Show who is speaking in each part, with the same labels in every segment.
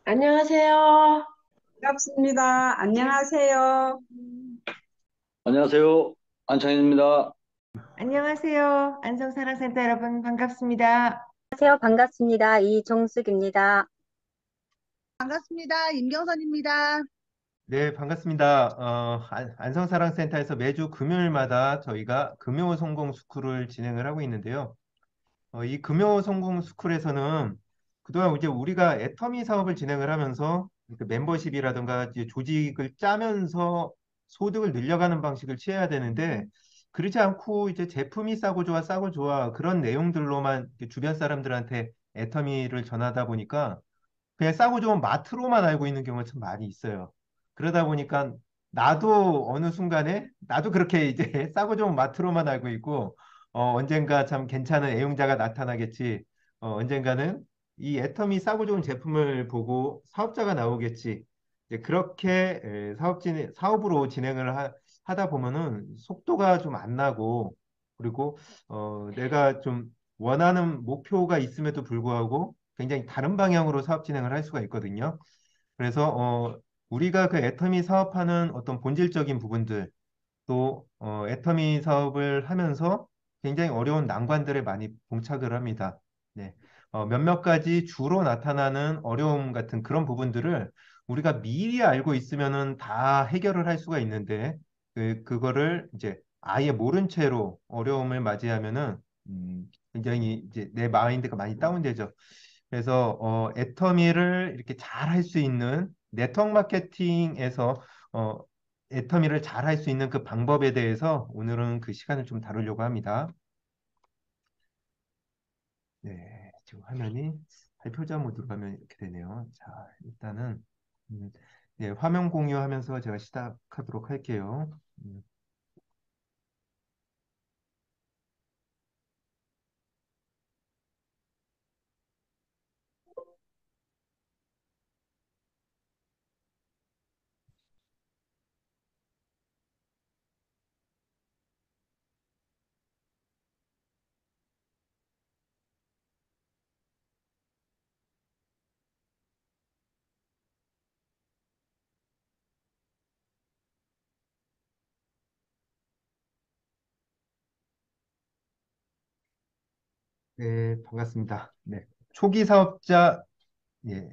Speaker 1: 안녕하세요.
Speaker 2: 반갑습니다. 안녕하세요.
Speaker 3: 안녕하세요. 안창현입니다.
Speaker 1: 안녕하세요. 안성사랑센터 여러분 반갑습니다.
Speaker 4: 안녕하세요. 반갑습니다. 이종숙입니다.
Speaker 5: 반갑습니다. 임경선입니다.
Speaker 6: 네, 반갑습니다. 안성사랑센터에서 매주 금요일마다 저희가 금요 성공 스쿨을 진행을 하고 있는데요. 이 금요 성공 스쿨에서는 그동안 이제 우리가 애터미 사업을 진행을 하면서 그 멤버십이라든가 이제 조직을 짜면서 소득을 늘려가는 방식을 취해야 되는데 그렇지 않고 이제 제품이 싸고 좋아 싸고 좋아 그런 내용들로만 이렇게 주변 사람들한테 애터미를 전하다 보니까 그냥 싸고 좋은 마트로만 알고 있는 경우가 참 많이 있어요. 그러다 보니까 나도 어느 순간에 나도 그렇게 이제 싸고 좋은 마트로만 알고 있고 언젠가 참 괜찮은 애용자가 나타나겠지. 언젠가는 이 애텀이 싸고 좋은 제품을 보고 사업자가 나오겠지. 이제 그렇게 사업으로 진행을 하다 보면은 속도가 좀 안 나고 그리고 내가 좀 원하는 목표가 있음에도 불구하고 굉장히 다른 방향으로 사업 진행을 할 수가 있거든요. 그래서 우리가 그 애터미 사업하는 어떤 본질적인 부분들 또 애터미 사업을 하면서 굉장히 어려운 난관들에 많이 봉착을 합니다. 네. 몇몇 가지 주로 나타나는 어려움 같은 그런 부분들을 우리가 미리 알고 있으면은 다 해결을 할 수가 있는데 그거를 이제 아예 모른 채로 어려움을 맞이하면은 굉장히 이제 내 마인드가 많이 다운되죠. 그래서 애터미를 이렇게 잘 할 수 있는 네트워크 마케팅에서 어, 애터미를 잘 할 수 있는 그 방법에 대해서 오늘은 그 시간을 좀 다루려고 합니다. 네, 지금 화면이 발표자 모드로 가면 이렇게 되네요. 자, 일단은 음, 네, 화면 공유하면서 제가 시작하도록 할게요. 음, 네, 반갑습니다. 네, 초기 사업자 예,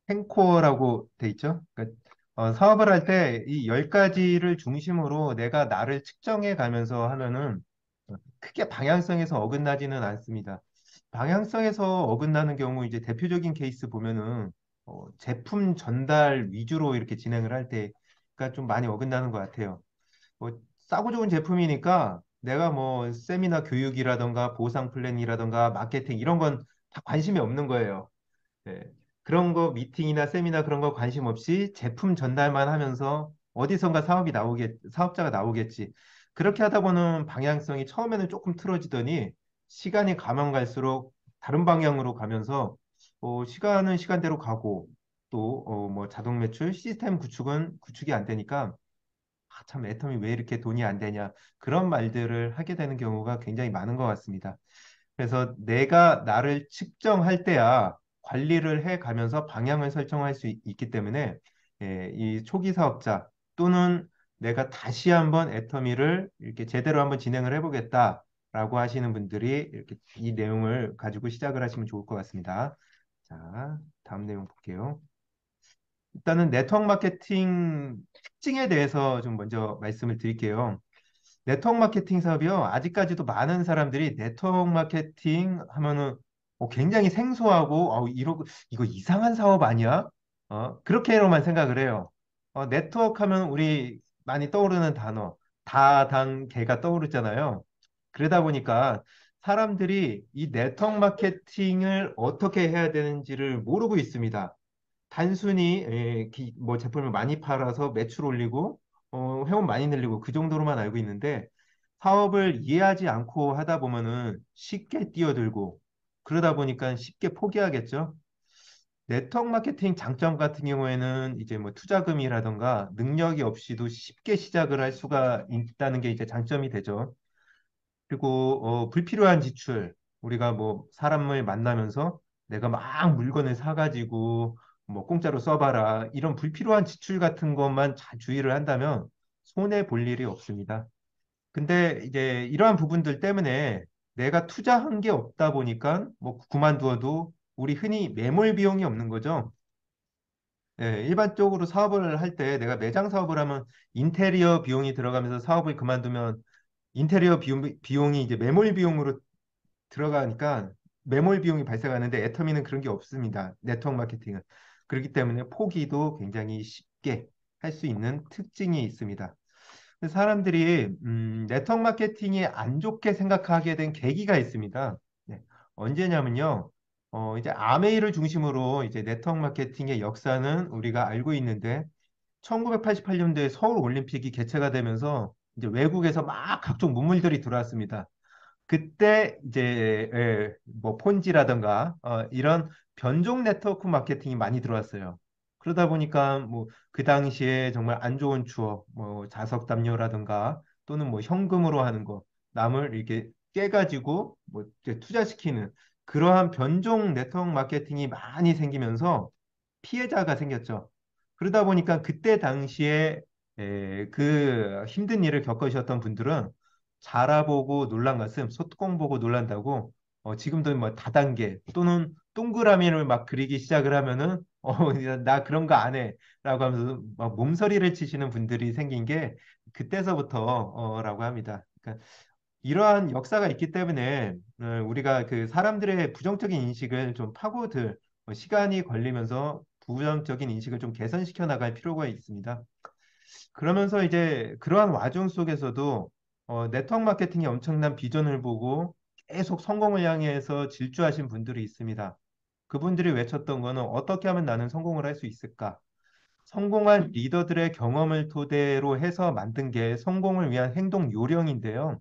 Speaker 6: 탱코어라고 돼 있죠. 그러니까 사업을 할 때 이 10가지를 중심으로 내가 나를 측정해 가면서 하면은 크게 방향성에서 어긋나지는 않습니다. 방향성에서 어긋나는 경우 이제 대표적인 케이스 보면은 제품 전달 위주로 이렇게 진행을 할 때가 좀 많이 어긋나는 것 같아요. 싸고 좋은 제품이니까 내가 뭐 세미나 교육이라던가 보상 플랜이라던가 마케팅 이런 건 다 관심이 없는 거예요. 네. 그런 거 미팅이나 세미나 그런 거 관심 없이 제품 전달만 하면서 어디선가 사업자가 나오겠지. 그렇게 하다 보면 방향성이 처음에는 조금 틀어지더니 시간이 가면 갈수록 다른 방향으로 가면서 시간은 시간대로 가고 또 뭐 자동 매출 시스템 구축이 안 되니까 참 애텀이 왜 이렇게 돈이 안 되냐 그런 말들을 하게 되는 경우가 굉장히 많은 것 같습니다. 그래서 내가 나를 측정할 때야 관리를 해 가면서 방향을 설정할 수 있기 때문에 이 초기 사업자 또는 내가 다시 한번 애터미를 이렇게 제대로 한번 진행을 해보겠다라고 하시는 분들이 이렇게 이 내용을 가지고 시작을 하시면 좋을 것 같습니다. 자, 다음 내용 볼게요. 일단은 네트워크 마케팅 특징에 대해서 좀 먼저 말씀을 드릴게요. 네트워크 마케팅 사업이요. 아직까지도 많은 사람들이 네트워크 마케팅 하면은 굉장히 생소하고 이거 이상한 사업 아니야? 그렇게로만 생각을 해요. 네트워크 하면 우리 많이 떠오르는 단어 다단계가 떠오르잖아요. 그러다 보니까 사람들이 이 네트워크 마케팅을 어떻게 해야 되는지를 모르고 있습니다. 단순히 뭐 제품을 많이 팔아서 매출 올리고 회원 많이 늘리고 그 정도로만 알고 있는데 사업을 이해하지 않고 하다 보면은 쉽게 뛰어들고 그러다 보니까 쉽게 포기하겠죠. 네트워크 마케팅 장점 같은 경우에는 이제 뭐 투자금이라던가 능력이 없이도 쉽게 시작을 할 수가 있다는 게 이제 장점이 되죠. 그리고 불필요한 지출 우리가 뭐 사람을 만나면서 내가 막 물건을 사가지고 뭐 공짜로 써봐라 이런 불필요한 지출 같은 것만 잘 주의를 한다면 손해 볼 일이 없습니다. 근데 이제 이러한 부분들 때문에 내가 투자한 게 없다 보니까 뭐 그만두어도 우리 흔히 매몰 비용이 없는 거죠. 예, 일반적으로 사업을 할 때 내가 매장 사업을 하면 인테리어 비용이 들어가면서 사업을 그만두면 인테리어 비용이 이제 매몰 비용으로 들어가니까 매몰 비용이 발생하는데 애터미는 그런 게 없습니다. 네트워크 마케팅은. 그렇기 때문에 포기도 굉장히 쉽게 할 수 있는 특징이 있습니다. 사람들이 네트워크 마케팅이 안 좋게 생각하게 된 계기가 있습니다. 네. 언제냐면요. 이제 아메이를 중심으로 이제 네트워크 마케팅의 역사는 우리가 알고 있는데 1988년도에 서울 올림픽이 개최가 되면서 이제 외국에서 막 각종 문물들이 들어왔습니다. 그때 이제 뭐 폰지라든가 이런 변종 네트워크 마케팅이 많이 들어왔어요. 그러다 보니까 뭐 그 당시에 정말 안 좋은 추억, 뭐 자석 담요라든가 또는 뭐 현금으로 하는 거, 남을 이렇게 깨가지고 뭐 이제 투자시키는 그러한 변종 네트워크 마케팅이 많이 생기면서 피해자가 생겼죠. 그러다 보니까 그때 당시에 그 힘든 일을 겪으셨던 분들은 자라보고 놀란 가슴, 소뚜껑 보고 놀란다고 지금도 뭐 다단계 또는 동그라미를 막 그리기 시작을 하면은 나 그런 거 안 해라고 하면서 막 몸서리를 치시는 분들이 생긴 게 그때서부터라고 합니다. 그러니까 이러한 역사가 있기 때문에 우리가 그 사람들의 부정적인 인식을 좀 파고들 시간이 걸리면서 부정적인 인식을 좀 개선시켜 나갈 필요가 있습니다. 그러면서 이제 그러한 와중 속에서도 네트워크 마케팅의 엄청난 비전을 보고 계속 성공을 향해서 질주하신 분들이 있습니다. 그분들이 외쳤던 거는 어떻게 하면 나는 성공을 할 수 있을까? 성공한 리더들의 경험을 토대로 해서 만든 게 성공을 위한 행동 요령인데요.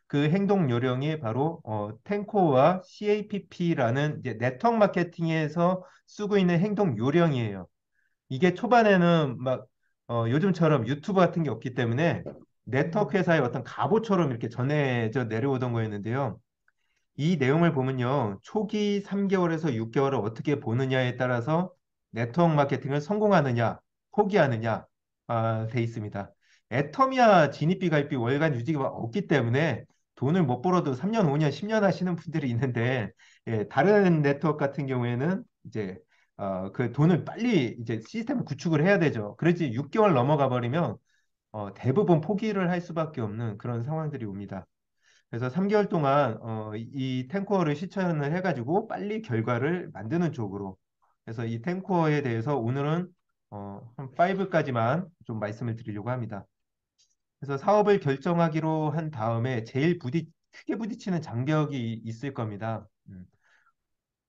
Speaker 6: 그 행동 요령이 바로 텐코와 CAPP라는 이제 네트워크 마케팅에서 쓰고 있는 행동 요령이에요. 이게 초반에는 막 요즘처럼 유튜브 같은 게 없기 때문에 네트워크 회사의 어떤 갑오처럼 이렇게 전해져 내려오던 거였는데요. 이 내용을 보면요. 초기 3개월에서 6개월을 어떻게 보느냐에 따라서 네트워크 마케팅을 성공하느냐, 포기하느냐, 돼 있습니다. 애터미야 진입비, 가입비, 월간 유지가 없기 때문에 돈을 못 벌어도 3년, 5년, 10년 하시는 분들이 있는데, 예, 다른 네트워크 같은 경우에는 이제 그 돈을 빨리 이제 시스템을 구축을 해야 되죠. 그렇지 6개월 넘어가 버리면 대부분 포기를 할 수밖에 없는 그런 상황들이 옵니다. 그래서 3개월 동안 이 탱커를 실천을 해가지고 빨리 결과를 만드는 쪽으로. 그래서 이 탱커에 대해서 오늘은 한 5까지만 좀 말씀을 드리려고 합니다. 그래서 사업을 결정하기로 한 다음에 제일 크게 부딪히는 장벽이 있을 겁니다.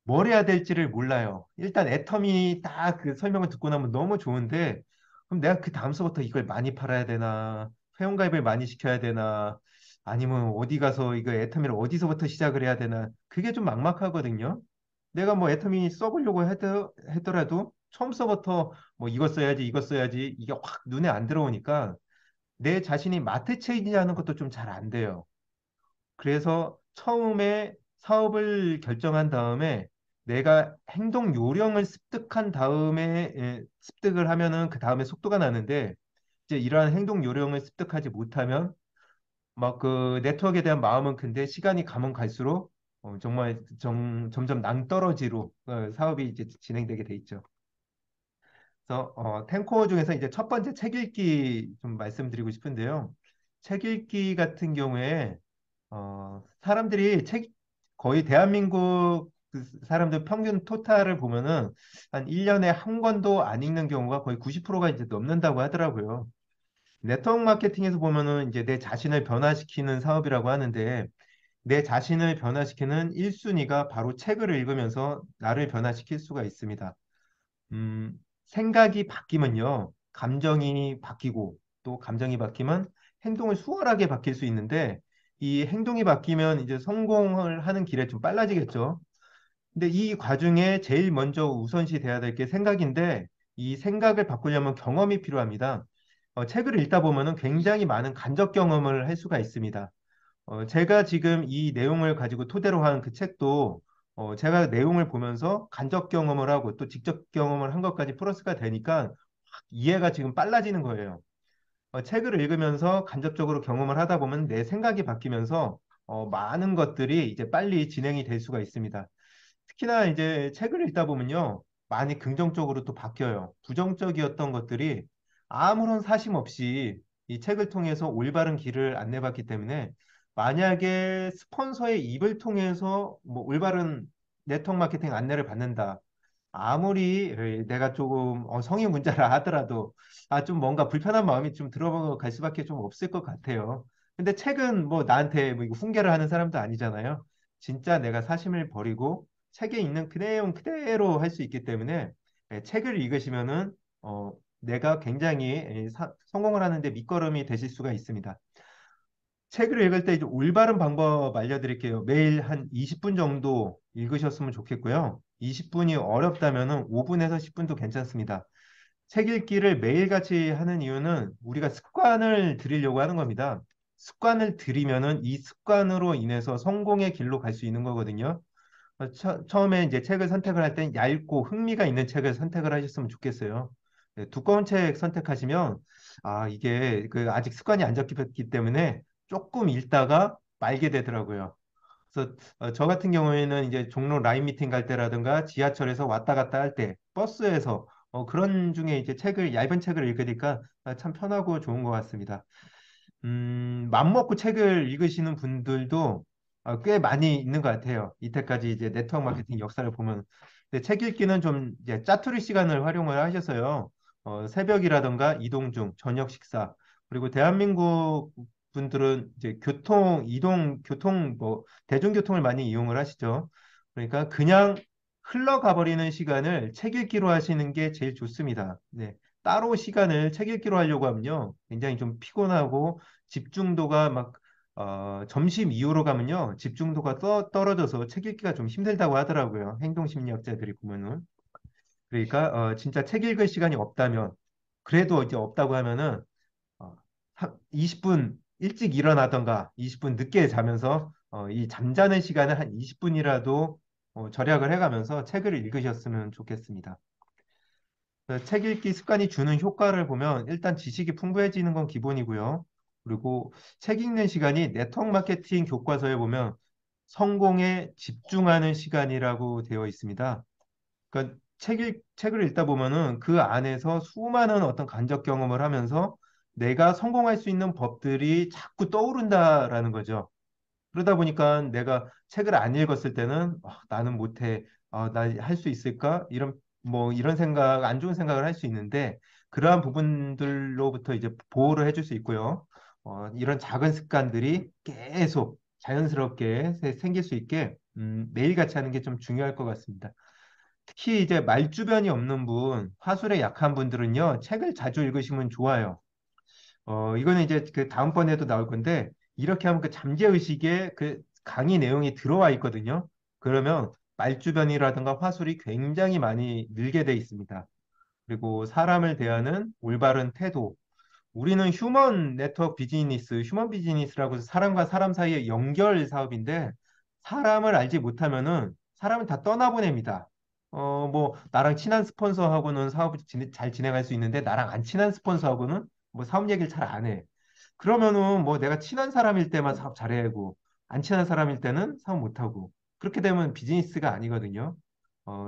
Speaker 6: 뭘 해야 될지를 몰라요. 일단 애텀이 딱 그 설명을 듣고 나면 너무 좋은데, 그럼 내가 그 다음서부터 이걸 많이 팔아야 되나, 회원가입을 많이 시켜야 되나, 아니면 어디 가서 이거 애터미를 어디서부터 시작을 해야 되나, 그게 좀 막막하거든요. 내가 뭐 애터미 써보려고 했더라도 처음서부터 뭐 이거 써야지, 이거 써야지, 이게 확 눈에 안 들어오니까 내 자신이 마트 체인지하는 것도 좀 잘 안 돼요. 그래서 처음에 사업을 결정한 다음에 내가 행동 요령을 습득한 다음에 습득을 하면은 그 다음에 속도가 나는데 이제 이러한 행동 요령을 습득하지 못하면 막 그 네트워크에 대한 마음은 큰데 시간이 가면 갈수록 정말 점점 낭떠러지로 사업이 이제 진행되게 돼 있죠. 그래서 탱코어 중에서 이제 첫 번째 책 읽기 좀 말씀드리고 싶은데요. 책 읽기 같은 경우에 사람들이 거의 대한민국 그 사람들 평균 토탈을 보면은 한 1년에 한 권도 안 읽는 경우가 거의 90%가 이제 넘는다고 하더라고요. 네트워크 마케팅에서 보면은 이제 내 자신을 변화시키는 사업이라고 하는데 내 자신을 변화시키는 1순위가 바로 책을 읽으면서 나를 변화시킬 수가 있습니다. 음, 생각이 바뀌면요. 감정이 바뀌고 또 감정이 바뀌면 행동을 수월하게 바뀔 수 있는데 이 행동이 바뀌면 이제 성공을 하는 길에 좀 빨라지겠죠. 근데 이 과정에 제일 먼저 우선시 돼야 될 게 생각인데 이 생각을 바꾸려면 경험이 필요합니다. 책을 읽다 보면은 굉장히 많은 간접 경험을 할 수가 있습니다. 제가 지금 이 내용을 가지고 토대로 한 그 책도 제가 내용을 보면서 간접 경험을 하고 또 직접 경험을 한 것까지 플러스가 되니까 확 이해가 지금 빨라지는 거예요. 책을 읽으면서 간접적으로 경험을 하다 보면 내 생각이 바뀌면서 많은 것들이 이제 빨리 진행이 될 수가 있습니다. 특히나 이제 책을 읽다 보면요, 많이 긍정적으로 또 바뀌어요. 부정적이었던 것들이 아무런 사심 없이 이 책을 통해서 올바른 길을 안내받기 때문에 만약에 스폰서의 입을 통해서 뭐 올바른 네트워크 마케팅 안내를 받는다. 아무리 내가 조금 성의 문자라 하더라도 좀 뭔가 불편한 마음이 좀 들어갈 수밖에 좀 없을 것 같아요. 근데 책은 뭐 나한테 뭐 이거 훈계를 하는 사람도 아니잖아요. 진짜 내가 사심을 버리고 책에 있는 그 내용 그대로 할 수 있기 때문에 책을 읽으시면은 내가 굉장히 성공을 하는데 밑거름이 되실 수가 있습니다. 책을 읽을 때 이제 올바른 방법 알려드릴게요. 매일 한 20분 정도 읽으셨으면 좋겠고요. 20분이 어렵다면은 5분에서 10분도 괜찮습니다. 책 읽기를 매일같이 하는 이유는 우리가 습관을 들이려고 하는 겁니다. 습관을 들이면은 이 습관으로 인해서 성공의 길로 갈 수 있는 거거든요. 처음에 이제 책을 선택을 할 땐 얇고 흥미가 있는 책을 선택을 하셨으면 좋겠어요. 네, 두꺼운 책 선택하시면 이게 그 아직 습관이 안 잡혔기 때문에 조금 읽다가 말게 되더라고요. 그래서 저 같은 경우에는 이제 종로 라인 미팅 갈 때라든가 지하철에서 왔다 갔다 할 때, 버스에서 그런 중에 이제 얇은 책을 읽으니까 참 편하고 좋은 것 같습니다. 맘먹고 책을 읽으시는 분들도 꽤 많이 있는 것 같아요. 이때까지 이제 네트워크 마케팅 역사를 보면. 근데 책 읽기는 좀 이제 짜투리 시간을 활용을 하셔서요. 새벽이라든가 이동 중, 저녁 식사, 그리고 대한민국 분들은 이제 교통, 뭐, 대중교통을 많이 이용을 하시죠. 그러니까 그냥 흘러가 버리는 시간을 책 읽기로 하시는 게 제일 좋습니다. 네. 따로 시간을 책 읽기로 하려고 하면요. 굉장히 좀 피곤하고 집중도가 점심 이후로 가면요. 집중도가 떨어져서 책 읽기가 좀 힘들다고 하더라고요. 행동심리학자들이 보면은. 그러니까 진짜 책 읽을 시간이 없다면 그래도 이제 없다고 하면은 20분 일찍 일어나던가 20분 늦게 자면서 이 잠자는 시간을 한 20분이라도 절약을 해가면서 책을 읽으셨으면 좋겠습니다. 책 읽기 습관이 주는 효과를 보면 일단 지식이 풍부해지는 건 기본이고요. 그리고 책 읽는 시간이 네트워크 마케팅 교과서에 보면 성공에 집중하는 시간이라고 되어 있습니다. 그러니까 책을 읽다 보면은 그 안에서 수많은 어떤 간접 경험을 하면서 내가 성공할 수 있는 법들이 자꾸 떠오른다라는 거죠. 그러다 보니까 내가 책을 안 읽었을 때는 나는 못해, 나 할 수 있을까? 이런 생각, 안 좋은 생각을 할 수 있는데 그러한 부분들로부터 이제 보호를 해줄 수 있고요. 이런 작은 습관들이 계속 자연스럽게 생길 수 있게 매일같이 하는 게 좀 중요할 것 같습니다. 특히 이제 말주변이 없는 분, 화술에 약한 분들은요, 책을 자주 읽으시면 좋아요. 이거는 이제 그 다음번에도 나올 건데, 이렇게 하면 그 잠재의식에 그 강의 내용이 들어와 있거든요. 그러면 말주변이라든가 화술이 굉장히 많이 늘게 돼 있습니다. 그리고 사람을 대하는 올바른 태도. 우리는 휴먼 비즈니스라고 해서 사람과 사람 사이의 연결 사업인데, 사람을 알지 못하면은 사람을 다 떠나보냅니다. 뭐, 나랑 친한 스폰서하고는 사업을 잘 진행할 수 있는데, 나랑 안 친한 스폰서하고는 뭐 사업 얘기를 잘 안 해. 그러면은 뭐 내가 친한 사람일 때만 사업 잘해야 하고, 안 친한 사람일 때는 사업 못하고, 그렇게 되면 비즈니스가 아니거든요.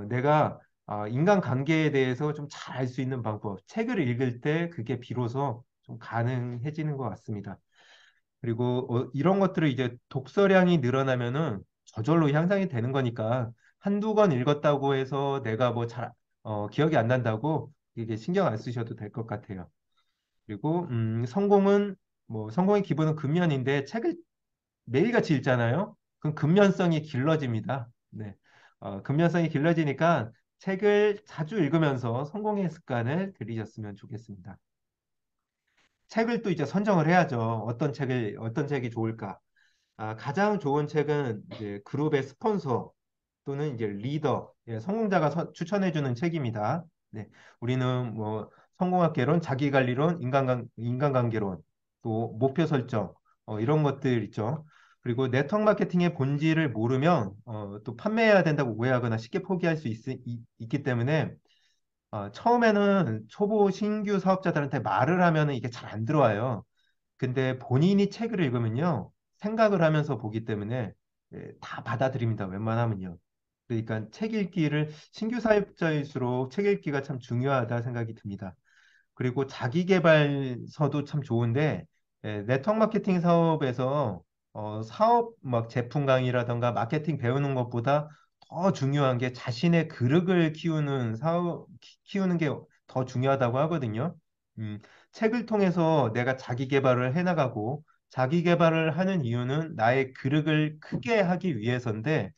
Speaker 6: 내가 인간 관계에 대해서 좀 잘 알 수 있는 방법, 책을 읽을 때 그게 비로소 좀 가능해지는 것 같습니다. 그리고 이런 것들을 이제 독서량이 늘어나면은 저절로 향상이 되는 거니까 한두 권 읽었다고 해서 내가 뭐 기억이 안 난다고 이게 신경 안 쓰셔도 될 것 같아요. 그리고 성공의 기본은 근면인데 책을 매일같이 읽잖아요. 그럼 근면성이 길러집니다. 네. 근면성이 길러지니까 책을 자주 읽으면서 성공의 습관을 들이셨으면 좋겠습니다. 책을 또 이제 선정을 해야죠. 어떤 책이 좋을까? 가장 좋은 책은 이제 그룹의 스폰서 또는 이제 리더, 성공자가 추천해주는 책입니다. 네, 우리는 뭐 성공학개론, 자기관리론, 인간관계론, 또 목표 설정, 이런 것들 있죠. 그리고 네트워크 마케팅의 본질을 모르면 또 판매해야 된다고 오해하거나 쉽게 포기할 수 있기 때문에 처음에는 초보 신규 사업자들한테 말을 하면은 이게 잘 안 들어와요. 근데 본인이 책을 읽으면요, 생각을 하면서 보기 때문에 다 받아들입니다. 웬만하면요. 그러니까 책 읽기를 신규 사업자일수록 책 읽기가 참 중요하다 생각이 듭니다. 그리고 자기계발서도 참 좋은데 네트워크 마케팅 사업에서 사업 막 제품 강의라던가 마케팅 배우는 것보다 더 중요한 게 자신의 그릇을 키우는 키우는 게 더 중요하다고 하거든요. 음, 책을 통해서 내가 자기 개발을 해나가고 자기 개발을 하는 이유는 나의 그릇을 크게 하기 위해서인데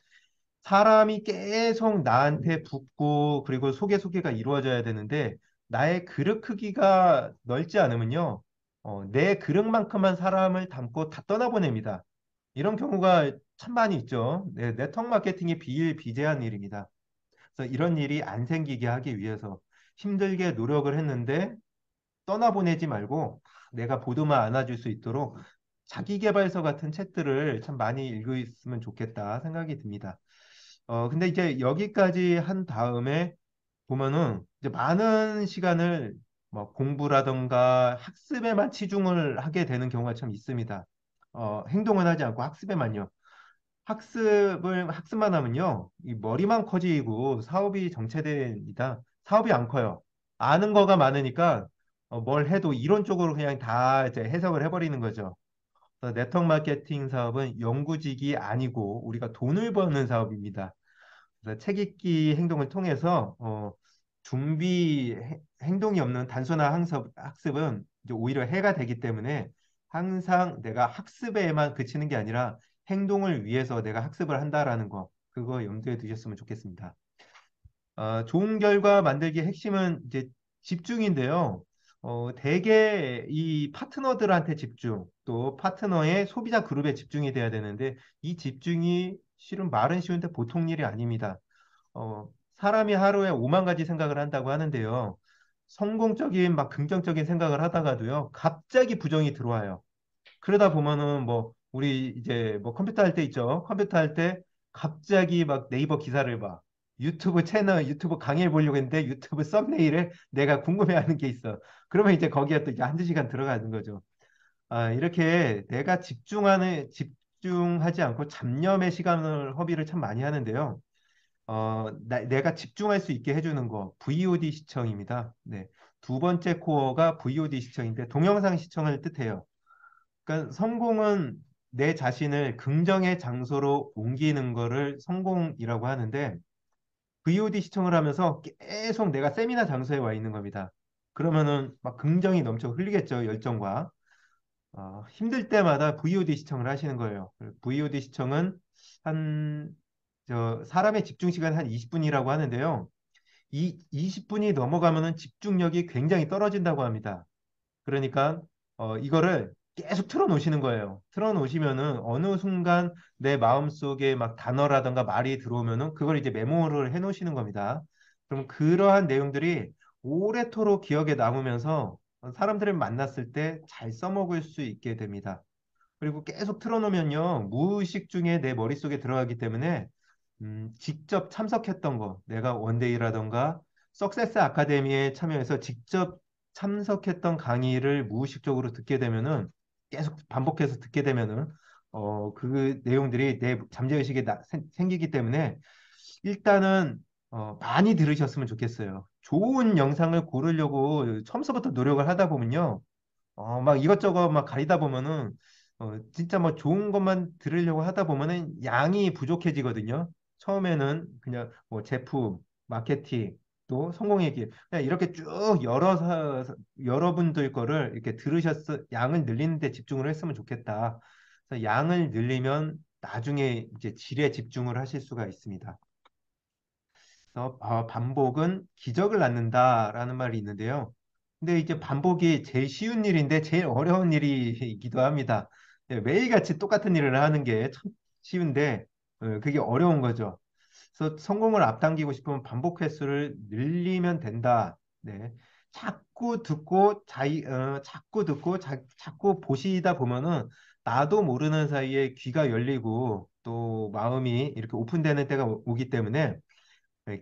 Speaker 6: 사람이 계속 나한테 붙고 그리고 소개가 이루어져야 되는데 나의 그릇 크기가 넓지 않으면요. 내 그릇만큼만 사람을 담고 다 떠나보냅니다. 이런 경우가 참 많이 있죠. 네, 네트워크 마케팅이 비일비재한 일입니다. 그래서 이런 일이 안 생기게 하기 위해서 힘들게 노력을 했는데 떠나보내지 말고 내가 보드만 안아줄 수 있도록 자기계발서 같은 책들을 참 많이 읽었으면 좋겠다 생각이 듭니다. 근데 이제 여기까지 한 다음에 보면은 이제 많은 시간을 뭐 공부라던가 학습에만 치중을 하게 되는 경우가 참 있습니다. 행동은 하지 않고 학습에만요. 학습만 하면요, 이 머리만 커지고 사업이 정체됩니다. 사업이 안 커요. 아는 거가 많으니까 뭘 해도 이론적으로 그냥 다 이제 해석을 해버리는 거죠. 그래서 네트워크 마케팅 사업은 영구직이 아니고 우리가 돈을 버는 사업입니다. 그래서 책 읽기 행동을 통해서 행동이 없는 단순한 학습은 이제 오히려 해가 되기 때문에 항상 내가 학습에만 그치는 게 아니라 행동을 위해서 내가 학습을 한다라는 거 그거 염두에 두셨으면 좋겠습니다. 좋은 결과 만들기의 핵심은 이제 집중인데요. 대개 이 파트너들한테 집중, 또 파트너의 소비자 그룹에 집중이 돼야 되는데 이 집중이 실은 말은 쉬운데 보통 일이 아닙니다. 사람이 하루에 5만 가지 생각을 한다고 하는데요. 성공적인 막 긍정적인 생각을 하다가도요. 갑자기 부정이 들어와요. 그러다 보면은 뭐 우리 이제 뭐 컴퓨터 할 때 있죠. 컴퓨터 할 때 갑자기 막 네이버 기사를 봐. 유튜브 강의를 보려고 했는데 유튜브 썸네일에 내가 궁금해하는 게 있어. 그러면 이제 거기에 또 이제 한두 시간 들어가는 거죠. 이렇게 내가 집중하지 않고 잡념의 시간을 허비를 참 많이 하는데요. 내가 집중할 수 있게 해주는 거, VOD 시청입니다. 네. 두 번째 코어가 VOD 시청인데 동영상 시청을 뜻해요. 그러니까 성공은 내 자신을 긍정의 장소로 옮기는 거를 성공이라고 하는데 VOD 시청을 하면서 계속 내가 세미나 장소에 와 있는 겁니다. 그러면은 막 긍정이 넘쳐 흘리겠죠, 열정과. 힘들 때마다 VOD 시청을 하시는 거예요. VOD 시청은 한, 사람의 집중 시간 한 20분이라고 하는데요. 이 20분이 넘어가면은 집중력이 굉장히 떨어진다고 합니다. 그러니까 이거를 계속 틀어놓으시는 거예요. 틀어놓으시면은 어느 순간 내 마음속에 막 단어라든가 말이 들어오면은 그걸 이제 메모를 해놓으시는 겁니다. 그럼 그러한 내용들이 오래도록 기억에 남으면서 사람들을 만났을 때 잘 써먹을 수 있게 됩니다. 그리고 계속 틀어놓으면요, 무의식 중에 내 머릿속에 들어가기 때문에 직접 참석했던 거, 내가 원데이라던가 석세스 아카데미에 참여해서 직접 참석했던 강의를 무의식적으로 듣게 되면은 계속 반복해서 듣게 되면은 그 내용들이 내 잠재의식에 생기기 때문에 일단은 많이 들으셨으면 좋겠어요. 좋은 영상을 고르려고 처음서부터 노력을 하다 보면요. 막 이것저것 막 가리다 보면은 진짜 뭐 좋은 것만 들으려고 하다 보면은 양이 부족해지거든요. 처음에는 그냥 뭐 제품, 마케팅, 또 성공 얘기 그냥 이렇게 쭉 여러분들 거를 이렇게 양을 늘리는 데 집중을 했으면 좋겠다. 그래서 양을 늘리면 나중에 이제 질에 집중을 하실 수가 있습니다. 그래서 반복은 기적을 낳는다라는 말이 있는데요. 근데 이제 반복이 제일 쉬운 일인데 제일 어려운 일이기도 합니다. 매일같이 똑같은 일을 하는 게 참 쉬운데 그게 어려운 거죠. 그래서 성공을 앞당기고 싶으면 반복 횟수를 늘리면 된다. 네. 자꾸 듣고 자꾸 보시다 보면은 나도 모르는 사이에 귀가 열리고 또 마음이 이렇게 오픈되는 때가 오기 때문에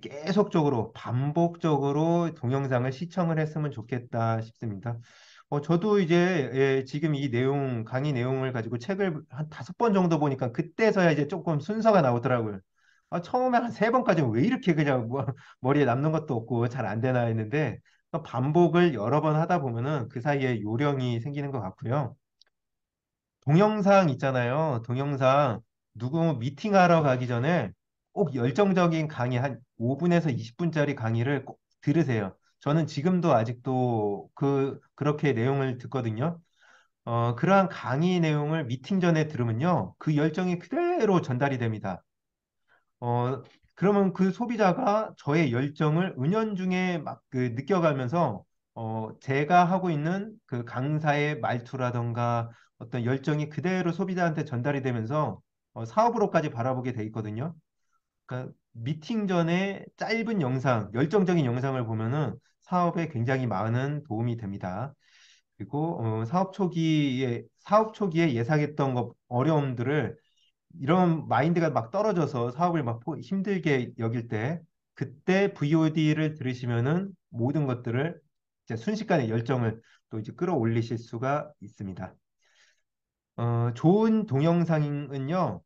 Speaker 6: 계속적으로 반복적으로 동영상을 시청을 했으면 좋겠다 싶습니다. 저도 이제 지금 이 내용, 강의 내용을 가지고 책을 한 5번 정도 보니까 그때서야 이제 조금 순서가 나오더라고요. 처음에 한 3번까지 왜 이렇게 그냥 뭐, 머리에 남는 것도 없고 잘 안 되나 했는데 반복을 여러 번 하다 보면은 그 사이에 요령이 생기는 것 같고요. 동영상 있잖아요. 동영상 누구 미팅하러 가기 전에 꼭 열정적인 강의 한 5분에서 20분짜리 강의를 꼭 들으세요. 저는 지금도 아직도 그렇게 내용을 듣거든요. 그러한 강의 내용을 미팅 전에 들으면요. 그 열정이 그대로 전달이 됩니다. 어, 그러면 그 소비자가 저의 열정을 은연중에 막 그 느껴가면서 제가 하고 있는 그 강사의 말투라던가 어떤 열정이 그대로 소비자한테 전달이 되면서 사업으로까지 바라보게 돼 있거든요. 그러니까 미팅 전에 짧은 영상, 열정적인 영상을 보면은 사업에 굉장히 많은 도움이 됩니다. 그리고 사업 초기에 예상했던 어려움들을 이런 마인드가 막 떨어져서 사업을 막 힘들게 여길 때 그때 VOD를 들으시면은 모든 것들을 이제 순식간에 열정을 또 이제 끌어올리실 수가 있습니다. 좋은 동영상은요,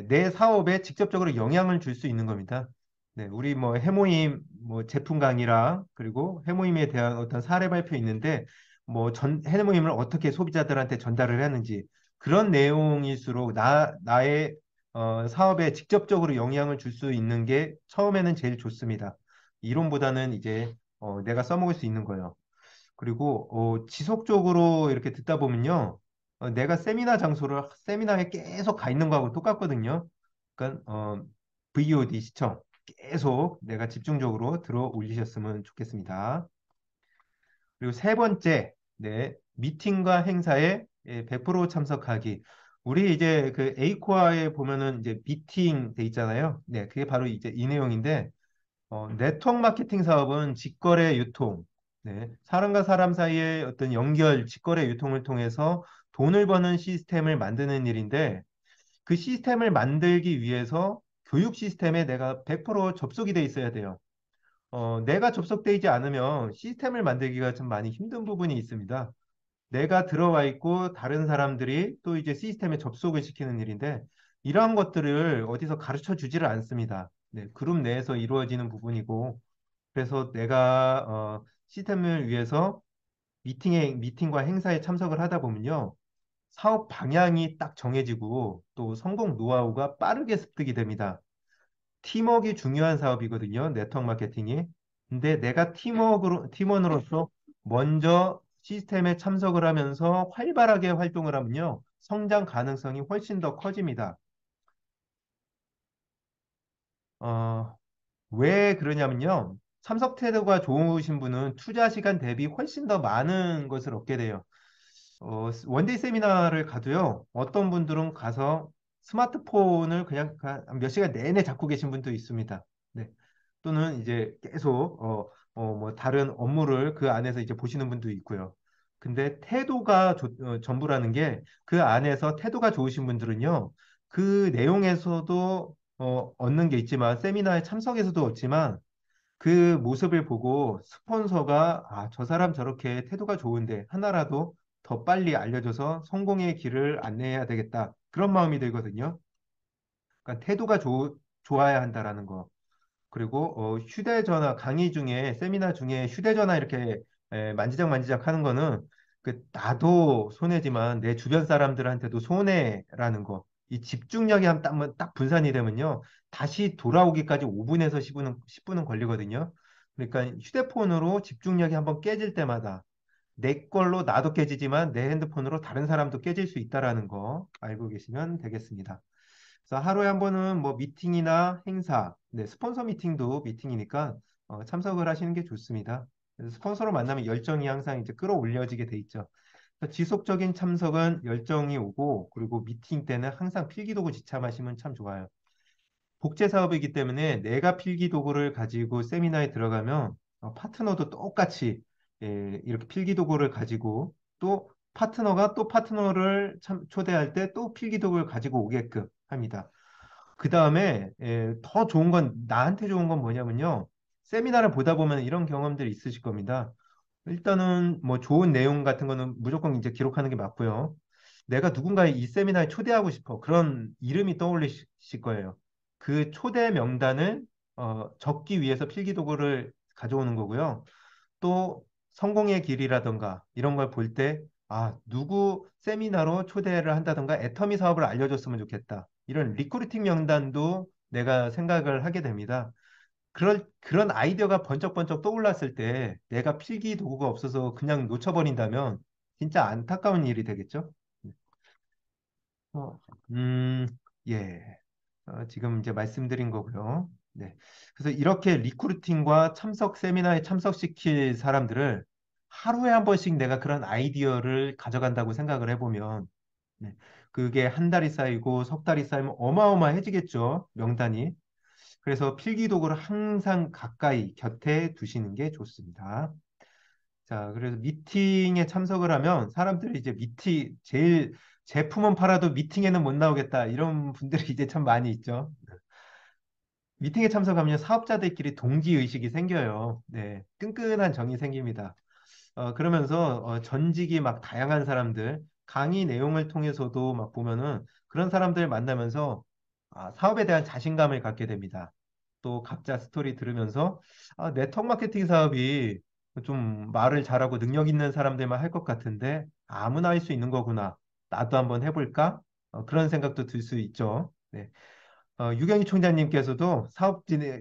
Speaker 6: 내 사업에 직접적으로 영향을 줄 수 있는 겁니다. 네, 우리 뭐 해모임 뭐 제품 강의랑 그리고 해모임에 대한 어떤 사례 발표 있는데 뭐 해모임을 어떻게 소비자들한테 전달을 하는지 그런 내용일수록 나의 사업에 직접적으로 영향을 줄 수 있는 게 처음에는 제일 좋습니다. 이론보다는 이제 내가 써먹을 수 있는 거예요. 그리고 지속적으로 이렇게 듣다 보면요. 내가 세미나에 계속 가 있는 거하고 똑같거든요. 그러니까 VOD 시청 계속 내가 집중적으로 들어 올리셨으면 좋겠습니다. 그리고 세 번째, 네, 미팅과 행사에 100% 참석하기. 우리 이제 그 A코어에 보면은 이제 미팅 돼 있잖아요. 네, 그게 바로 이제 이 내용인데 네트워크 마케팅 사업은 직거래 유통, 네, 사람과 사람 사이의 어떤 연결, 직거래 유통을 통해서 돈을 버는 시스템을 만드는 일인데 그 시스템을 만들기 위해서 교육 시스템에 내가 100% 접속이 돼 있어야 돼요. 내가 접속돼 있지 않으면 시스템을 만들기가 좀 많이 힘든 부분이 있습니다. 내가 들어와 있고 다른 사람들이 또 이제 시스템에 접속을 시키는 일인데 이러한 것들을 어디서 가르쳐 주지를 않습니다. 네, 그룹 내에서 이루어지는 부분이고 그래서 내가 시스템을 위해서 미팅과 행사에 참석을 하다 보면요. 사업 방향이 딱 정해지고 또 성공 노하우가 빠르게 습득이 됩니다. 팀워크가 중요한 사업이거든요. 네트워크 마케팅이. 근데 내가 팀원으로서 먼저 시스템에 참석을 하면서 활발하게 활동을 하면요. 성장 가능성이 훨씬 더 커집니다. 어, 왜 그러냐면요. 참석 태도가 좋으신 분은 투자 시간 대비 훨씬 더 많은 것을 얻게 돼요. 원데이 세미나를 가도요. 어떤 분들은 가서 스마트폰을 그냥 몇 시간 내내 잡고 계신 분도 있습니다. 네. 또는 이제 계속 뭐 다른 업무를 그 안에서 이제 보시는 분도 있고요. 근데 태도가 전부라는 게 그 안에서 태도가 좋으신 분들은요. 그 내용에서도 얻는 게 있지만 세미나에 참석해서도 얻지만 그 모습을 보고 스폰서가 저 사람 저렇게 태도가 좋은데 하나라도 더 빨리 알려줘서 성공의 길을 안내해야 되겠다. 그런 마음이 들거든요. 그러니까 태도가 좋아야 한다라는 거. 그리고 휴대전화 강의 중에 세미나 중에 휴대전화 이렇게 만지작 만지작 하는 거는 나도 손해지만 내 주변 사람들한테도 손해라는 거. 이 집중력이 딱 분산이 되면요. 다시 돌아오기까지 5분에서 10분은 걸리거든요. 그러니까 휴대폰으로 집중력이 한번 깨질 때마다 내 걸로 나도 깨지지만 내 핸드폰으로 다른 사람도 깨질 수 있다라는 거 알고 계시면 되겠습니다. 그래서 하루에 한 번은 뭐 미팅이나 행사, 네, 스폰서 미팅도 미팅이니까 참석을 하시는 게 좋습니다. 그래서 스폰서로 만나면 열정이 항상 이제 끌어올려지게 돼 있죠. 그래서 지속적인 참석은 열정이 오고 그리고 미팅 때는 항상 필기도구 지참하시면 참 좋아요. 복제 사업이기 때문에 내가 필기도구를 가지고 세미나에 들어가면 파트너도 똑같이 이렇게 필기도구를 가지고 또 파트너가 또 파트너를 초대할 때 또 필기독을 가지고 오게끔 합니다. 그 다음에 더 좋은 건 나한테 좋은 건 뭐냐면요. 세미나를 보다 보면 이런 경험들이 있으실 겁니다. 일단은 뭐 좋은 내용 같은 거는 무조건 이제 기록하는 게 맞고요. 내가 누군가의 이 세미나에 초대하고 싶어. 그런 이름이 떠올리실 거예요. 그 초대 명단을 적기 위해서 필기도구를 가져오는 거고요. 또 성공의 길이라던가 이런 걸 볼 때, 아, 누구 세미나로 초대를 한다던가 애터미 사업을 알려줬으면 좋겠다. 이런 리크루팅 명단도 내가 생각을 하게 됩니다. 그런 아이디어가 번쩍번쩍 떠올랐을 때 내가 필기 도구가 없어서 그냥 놓쳐버린다면 진짜 안타까운 일이 되겠죠? 어, 음, 예. 지금 이제 말씀드린 거고요. 네. 그래서 이렇게 리크루팅과 참석 세미나에 참석시킬 사람들을 하루에 한 번씩 내가 그런 아이디어를 가져간다고 생각을 해보면, 네. 그게 한 달이 쌓이고 석 달이 쌓이면 어마어마해지겠죠, 명단이. 그래서 필기도구를 항상 가까이 곁에 두시는 게 좋습니다. 자, 그래서 미팅에 참석을 하면 사람들이 이제 제일 제품은 팔아도 미팅에는 못 나오겠다. 이런 분들이 이제 참 많이 있죠. 미팅에 참석하면 사업자들끼리 동기의식이 생겨요. 네, 끈끈한 정이 생깁니다. 그러면서 전직이 막 다양한 사람들, 강의 내용을 통해서도 막 보면은 그런 사람들 만나면서 사업에 대한 자신감을 갖게 됩니다. 또 각자 스토리 들으면서 네트워크 마케팅 사업이 좀 말을 잘하고 능력 있는 사람들만 할 것 같은데 아무나 할 수 있는 거구나. 나도 한번 해볼까? 그런 생각도 들 수 있죠. 네. 유경희 총장님께서도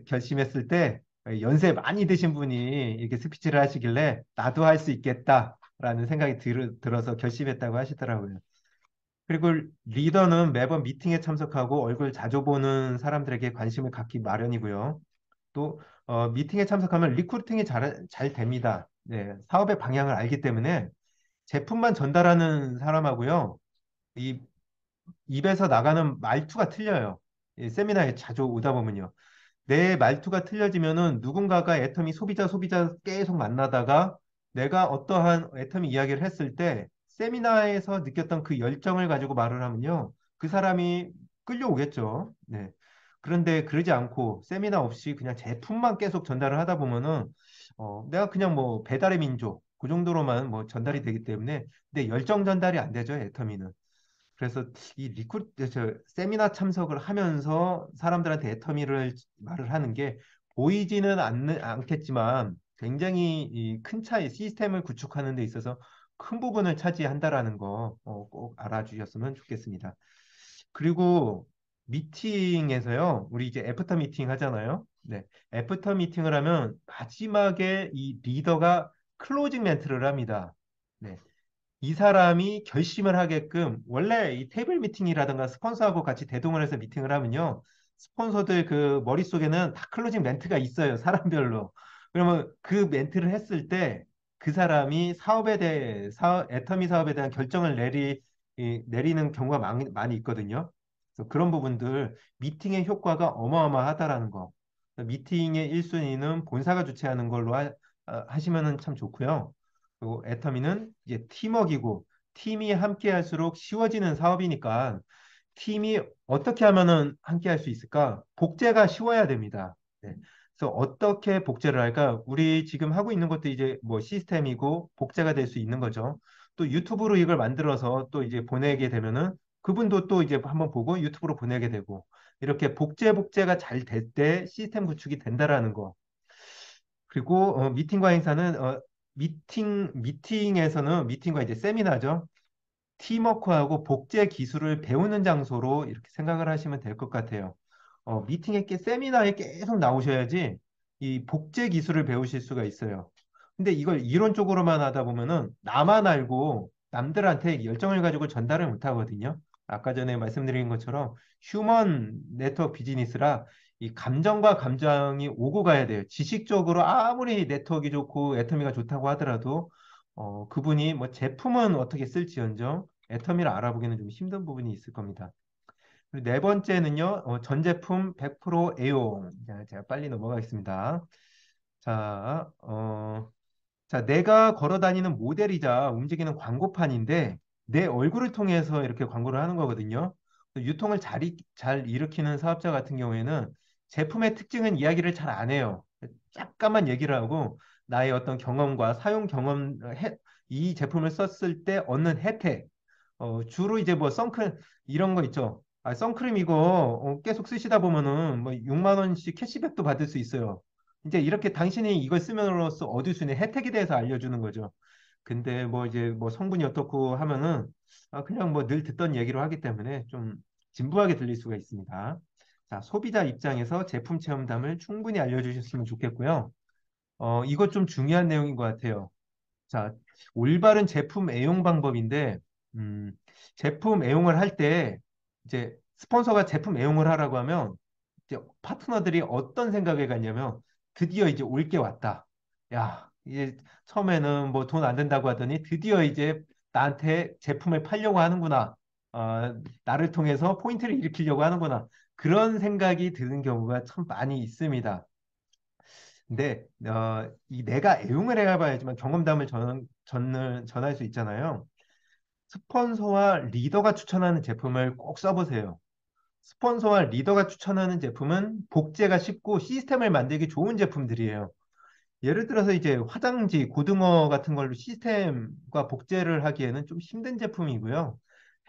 Speaker 6: 결심했을 때 연세 많이 드신 분이 이렇게 스피치를 하시길래 나도 할 수 있겠다라는 생각이 들어서 결심했다고 하시더라고요. 그리고 리더는 매번 미팅에 참석하고 얼굴 자주 보는 사람들에게 관심을 갖기 마련이고요. 또 미팅에 참석하면 리크루팅이 잘 됩니다. 네, 사업의 방향을 알기 때문에 제품만 전달하는 사람하고요. 이 입에서 나가는 말투가 틀려요. 이 세미나에 자주 오다 보면요. 내 말투가 틀려지면은 누군가가 애터미 소비자 계속 만나다가 내가 어떠한 애터미 이야기를 했을 때 세미나에서 느꼈던 그 열정을 가지고 말을 하면요. 그 사람이 끌려오겠죠. 네. 그런데 그러지 않고 세미나 없이 그냥 제품만 계속 전달을 하다 보면은 내가 그냥 뭐 배달의 민족 그 정도로만 뭐 전달이 되기 때문에 근데 열정 전달이 안 되죠, 애터미는. 그래서 이 세미나 참석을 하면서 사람들한테 애터미를 말을 하는 게 보이지는 않겠지만 굉장히 큰 차이, 시스템을 구축하는 데 있어서 큰 부분을 차지한다라는 거 꼭 알아주셨으면 좋겠습니다. 그리고 미팅에서요, 우리 이제 애프터 미팅 하잖아요. 네, 애프터 미팅을 하면 마지막에 이 리더가 클로징 멘트를 합니다. 네, 이 사람이 결심을 하게끔 원래 이 테이블 미팅이라든가 스폰서하고 같이 대동을 해서 미팅을 하면요. 스폰서들 그 머릿속에는 다 클로징 멘트가 있어요. 사람별로. 그러면 그 멘트를 했을 때 그 사람이 애터미 사업에 대한 결정을 내리는 경우가 많이 있거든요. 그래서 그런 부분들 미팅의 효과가 어마어마하다라는 거. 미팅의 1순위는 본사가 주최하는 걸로 하시면은 참 좋고요. 그리고 애터미는 이제 팀워크이고 팀이 함께 할수록 쉬워지는 사업이니까 팀이 어떻게 하면은 함께 할 수 있을까? 복제가 쉬워야 됩니다. 네. 그래서 어떻게 복제를 할까? 우리 지금 하고 있는 것도 이제 뭐 시스템이고 복제가 될 수 있는 거죠. 또 유튜브로 이걸 만들어서 또 이제 보내게 되면은 그분도 또 이제 한번 보고 유튜브로 보내게 되고 이렇게 복제가 잘 될 때 시스템 구축이 된다라는 거. 그리고 미팅과 행사는 미팅에서는 미팅과 이제 세미나죠. 팀워크하고 복제 기술을 배우는 장소로 이렇게 생각을 하시면 될 것 같아요. 세미나에 계속 나오셔야지 이 복제 기술을 배우실 수가 있어요. 근데 이걸 이론적으로만 하다 보면은 나만 알고 남들한테 열정을 가지고 전달을 못 하거든요. 아까 전에 말씀드린 것처럼 휴먼 네트워크 비즈니스라 이 감정과 감정이 오고 가야 돼요. 지식적으로 아무리 네트워크가 좋고 애터미가 좋다고 하더라도 그분이 뭐 제품은 어떻게 쓸지언정 애터미를 알아보기는 좀 힘든 부분이 있을 겁니다. 그리고 네 번째는요, 전 제품 100% 애용. 자, 제가 빨리 넘어가겠습니다. 자, 자, 내가 걸어 다니는 모델이자 움직이는 광고판인데 내 얼굴을 통해서 이렇게 광고를 하는 거거든요. 유통을 잘 일으키는 사업자 같은 경우에는 제품의 특징은 이야기를 잘 안 해요. 잠깐만 얘기를 하고 나의 어떤 경험과 사용 경험, 이 제품을 썼을 때 얻는 혜택, 주로 이제 뭐 선크림 이런 거 있죠. 아, 선크림 이거 계속 쓰시다 보면은 뭐 6만 원씩 캐시백도 받을 수 있어요. 이제 이렇게 당신이 이걸 쓰면으로써 얻을 수 있는 혜택에 대해서 알려주는 거죠. 근데 뭐 이제 뭐 성분이 어떻고 하면은 그냥 뭐 늘 듣던 얘기로 하기 때문에 좀 진부하게 들릴 수가 있습니다. 자, 소비자 입장에서 제품 체험담을 충분히 알려주셨으면 좋겠고요. 이것 좀 중요한 내용인 것 같아요. 자, 올바른 제품 애용 방법인데, 음, 제품 애용을 할 때, 이제 스폰서가 제품 애용을 하라고 하면, 이제 파트너들이 어떤 생각을 갖냐면, 드디어 이제 올 게 왔다. 야, 이제 처음에는 뭐 돈 안 된다고 하더니, 드디어 이제 나한테 제품을 팔려고 하는구나. 나를 통해서 포인트를 일으키려고 하는구나. 그런 생각이 드는 경우가 참 많이 있습니다. 근데 이 내가 애용을 해봐야지만 경험담을 전할 수 있잖아요. 스폰서와 리더가 추천하는 제품을 꼭 써보세요. 스폰서와 리더가 추천하는 제품은 복제가 쉽고 시스템을 만들기 좋은 제품들이에요. 예를 들어서 이제 화장지, 고등어 같은 걸로 시스템과 복제를 하기에는 좀 힘든 제품이고요.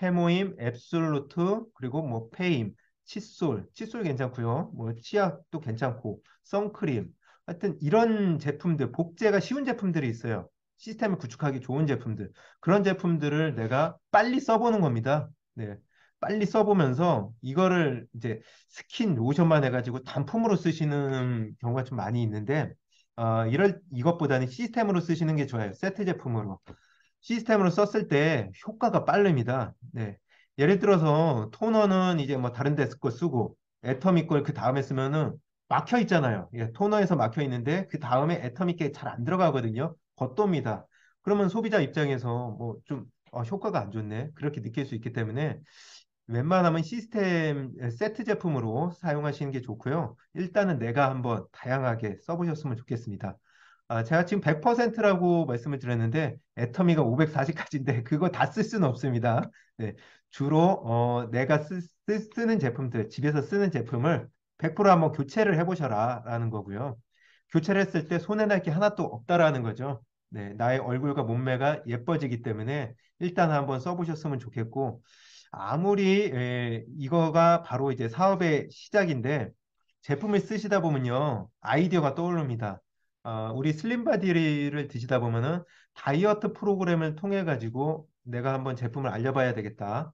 Speaker 6: 해모임, 앱솔루트, 그리고 뭐 페임, 칫솔 괜찮고요. 뭐 치약도 괜찮고, 선크림. 하여튼 이런 제품들, 복제가 쉬운 제품들이 있어요. 시스템을 구축하기 좋은 제품들. 그런 제품들을 내가 빨리 써보는 겁니다. 네. 빨리 써보면서 이거를 이제 스킨, 로션만 해가지고 단품으로 쓰시는 경우가 좀 많이 있는데, 이것보다는 시스템으로 쓰시는 게 좋아요. 세트 제품으로. 시스템으로 썼을 때 효과가 빠릅니다. 네. 예를 들어서 토너는 이제 뭐 다른 데서 거 쓰고 애터미 걸 그 다음에 쓰면은 막혀 있잖아요. 예, 토너에서 막혀 있는데 그 다음에 애터미 게 잘 안 들어가거든요. 겉돕니다. 그러면 소비자 입장에서 뭐 좀 효과가 안 좋네. 그렇게 느낄 수 있기 때문에 웬만하면 시스템 세트 제품으로 사용하시는 게 좋고요. 일단은 내가 한번 다양하게 써보셨으면 좋겠습니다. 제가 지금 100%라고 말씀을 드렸는데 애터미가 540까지인데 그거 다 쓸 수는 없습니다. 네, 주로 내가 쓰는 제품들, 집에서 쓰는 제품을 100% 한번 교체를 해보셔라 라는 거고요. 교체를 했을 때 손해 날 게 하나도 없다라는 거죠. 네, 나의 얼굴과 몸매가 예뻐지기 때문에 일단 한번 써보셨으면 좋겠고 아무리 이거가 바로 이제 사업의 시작인데 제품을 쓰시다 보면요 아이디어가 떠오릅니다. 우리 슬림바디를 드시다 보면은 다이어트 프로그램을 통해 가지고 내가 한번 제품을 알려봐야 되겠다.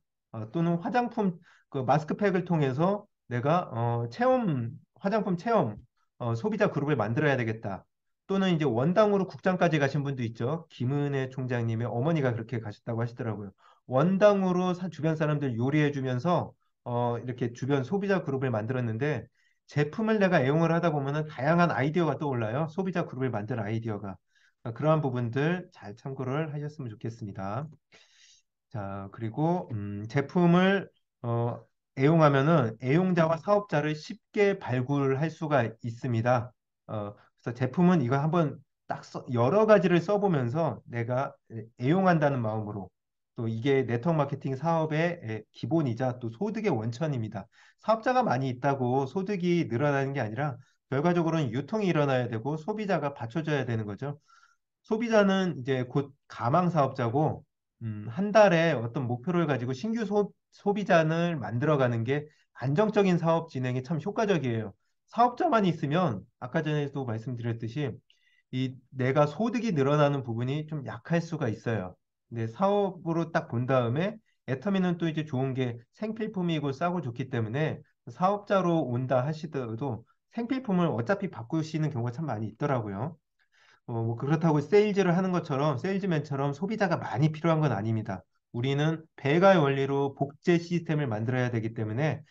Speaker 6: 또는 화장품 그 마스크팩을 통해서 내가 화장품 체험 소비자 그룹을 만들어야 되겠다. 또는 이제 원당으로 국장까지 가신 분도 있죠. 김은혜 총장님의 어머니가 그렇게 가셨다고 하시더라고요. 원당으로 주변 사람들 요리해주면서 이렇게 주변 소비자 그룹을 만들었는데 제품을 내가 애용을 하다 보면은 다양한 아이디어가 떠올라요. 소비자 그룹을 만든 아이디어가. 그러한 부분들 잘 참고를 하셨으면 좋겠습니다. 자, 그리고 제품을 어, 애용하면은 애용자와 사업자를 쉽게 발굴할 수가 있습니다. 그래서 제품은 이거 한번 여러 가지를 써보면서 내가 애용한다는 마음으로 또 이게 네트워크 마케팅 사업의 기본이자 또 소득의 원천입니다. 사업자가 많이 있다고 소득이 늘어나는 게 아니라 결과적으로는 유통이 일어나야 되고 소비자가 받쳐줘야 되는 거죠. 소비자는 이제 곧 가망 사업자고 한 달에 어떤 목표를 가지고 신규 소비자를 만들어가는 게 안정적인 사업 진행에 참 효과적이에요. 사업자만 있으면 아까 전에도 말씀드렸듯이 이 내가 소득이 늘어나는 부분이 좀 약할 수가 있어요. 근데 사업으로 딱 본 다음에 애터미는 또 이제 좋은 게 생필품이고 싸고 좋기 때문에 사업자로 온다 하시더라도 생필품을 어차피 바꾸시는 경우가 참 많이 있더라고요. 뭐 그렇다고 세일즈를 하는 것처럼 세일즈맨처럼 소비자가 많이 필요한 건 아닙니다. 우리는 배가의 원리로 복제 시스템을 만들어야 되기 때문에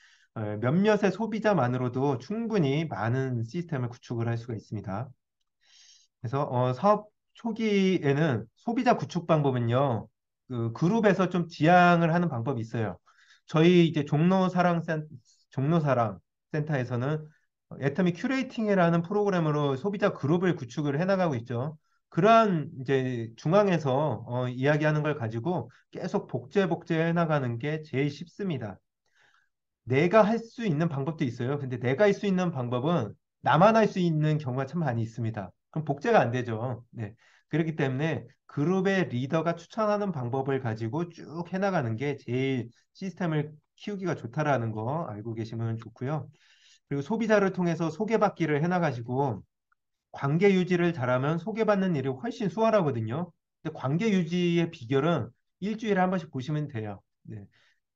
Speaker 6: 몇몇의 소비자만으로도 충분히 많은 시스템을 구축을 할 수가 있습니다. 그래서 사업 초기에는 소비자 구축 방법은요, 그 그룹에서 좀 지향을 하는 방법이 있어요. 저희 이제 종로사랑 센터에서는 애터미 큐레이팅이라는 프로그램으로 소비자 그룹을 구축을 해나가고 있죠. 그러한 이제 중앙에서 이야기하는 걸 가지고 계속 복제 해나가는 게 제일 쉽습니다. 내가 할 수 있는 방법도 있어요. 근데 내가 할 수 있는 방법은 나만 할 수 있는 경우가 참 많이 있습니다. 그럼 복제가 안 되죠. 네. 그렇기 때문에 그룹의 리더가 추천하는 방법을 가지고 쭉 해나가는 게 제일 시스템을 키우기가 좋다라는 거 알고 계시면 좋고요. 그리고 소비자를 통해서 소개받기를 해나가시고 관계 유지를 잘하면 소개받는 일이 훨씬 수월하거든요. 근데 관계 유지의 비결은 일주일에 한 번씩 보시면 돼요. 네.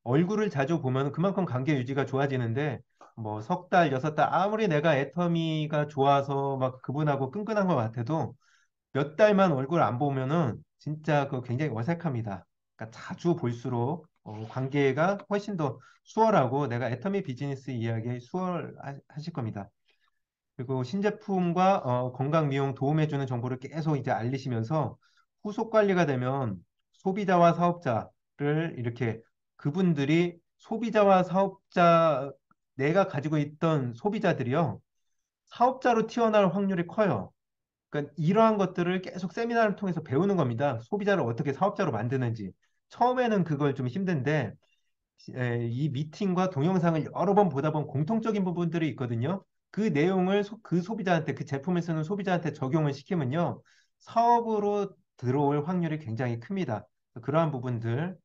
Speaker 6: 얼굴을 자주 보면 그만큼 관계 유지가 좋아지는데 뭐 석 달, 여섯 달 아무리 내가 애터미가 좋아서 막 그분하고 끈끈한 것 같아도 몇 달만 얼굴 안 보면은 진짜 그 굉장히 어색합니다. 그러니까 자주 볼수록 관계가 훨씬 더 수월하고 내가 애터미 비즈니스 이야기 수월하실 겁니다. 그리고 신제품과 건강 미용 도움해주는 정보를 계속 이제 알리시면서 후속 관리가 되면 소비자와 사업자를 이렇게 그분들이 소비자와 사업자 내가 가지고 있던 소비자들이요 사업자로 튀어나올 확률이 커요. 그러니까 이러한 것들을 계속 세미나를 통해서 배우는 겁니다. 소비자를 어떻게 사업자로 만드는지. 처음에는 그걸 좀 힘든데 이 미팅과 동영상을 여러 번 보다 보면 공통적인 부분들이 있거든요. 그 내용을 그 소비자한테, 그 제품을 쓰는 소비자한테 적용을 시키면요. 사업으로 들어올 확률이 굉장히 큽니다. 그러한 부분들,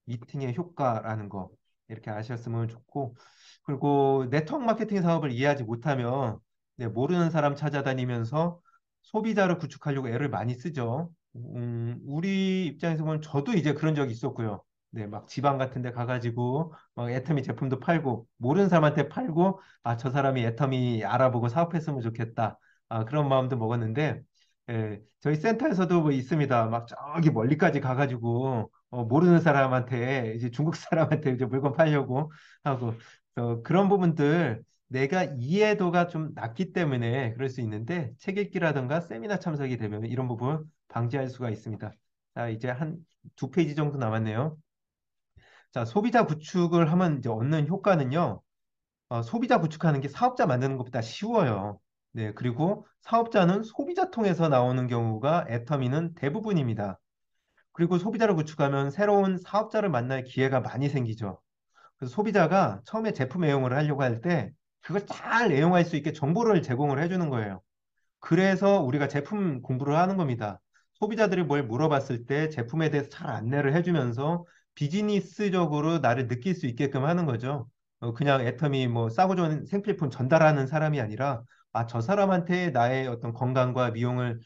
Speaker 6: 미팅의 효과라는 거 이렇게 아셨으면 좋고 그리고 네트워크 마케팅 사업을 이해하지 못하면 네, 모르는 사람 찾아다니면서 소비자를 구축하려고 애를 많이 쓰죠. 우리 입장에서 보면 저도 이제 그런 적이 있었고요. 네, 막 지방 같은 데 가가지고 막 애터미 제품도 팔고 모르는 사람한테 팔고 아, 저 사람이 애터미 알아보고 사업했으면 좋겠다. 아, 그런 마음도 먹었는데 저희 센터에서도 뭐 있습니다. 막 저기 멀리까지 가가지고 모르는 사람한테 이제 중국 사람한테 이제 물건 팔려고 하고 그런 부분들 내가 이해도가 좀 낮기 때문에 그럴 수 있는데 책 읽기라든가 세미나 참석이 되면 이런 부분 방지할 수가 있습니다. 자, 이제 한 두 페이지 정도 남았네요. 자, 소비자 구축을 하면 이제 얻는 효과는요. 소비자 구축하는 게 사업자 만드는 것보다 쉬워요. 네, 그리고 사업자는 소비자 통해서 나오는 경우가 애터미는 대부분입니다. 그리고 소비자를 구축하면 새로운 사업자를 만날 기회가 많이 생기죠. 그래서 소비자가 처음에 제품 애용을 하려고 할 때 그걸 잘 애용할 수 있게 정보를 제공을 해주는 거예요. 그래서 우리가 제품 공부를 하는 겁니다. 소비자들이 뭘 물어봤을 때 제품에 대해서 잘 안내를 해주면서 비즈니스적으로 나를 느낄 수 있게끔 하는 거죠. 그냥 애터미 뭐 싸고 좋은 생필품 전달하는 사람이 아니라 아, 저 사람한테 나의 어떤 건강과 미용을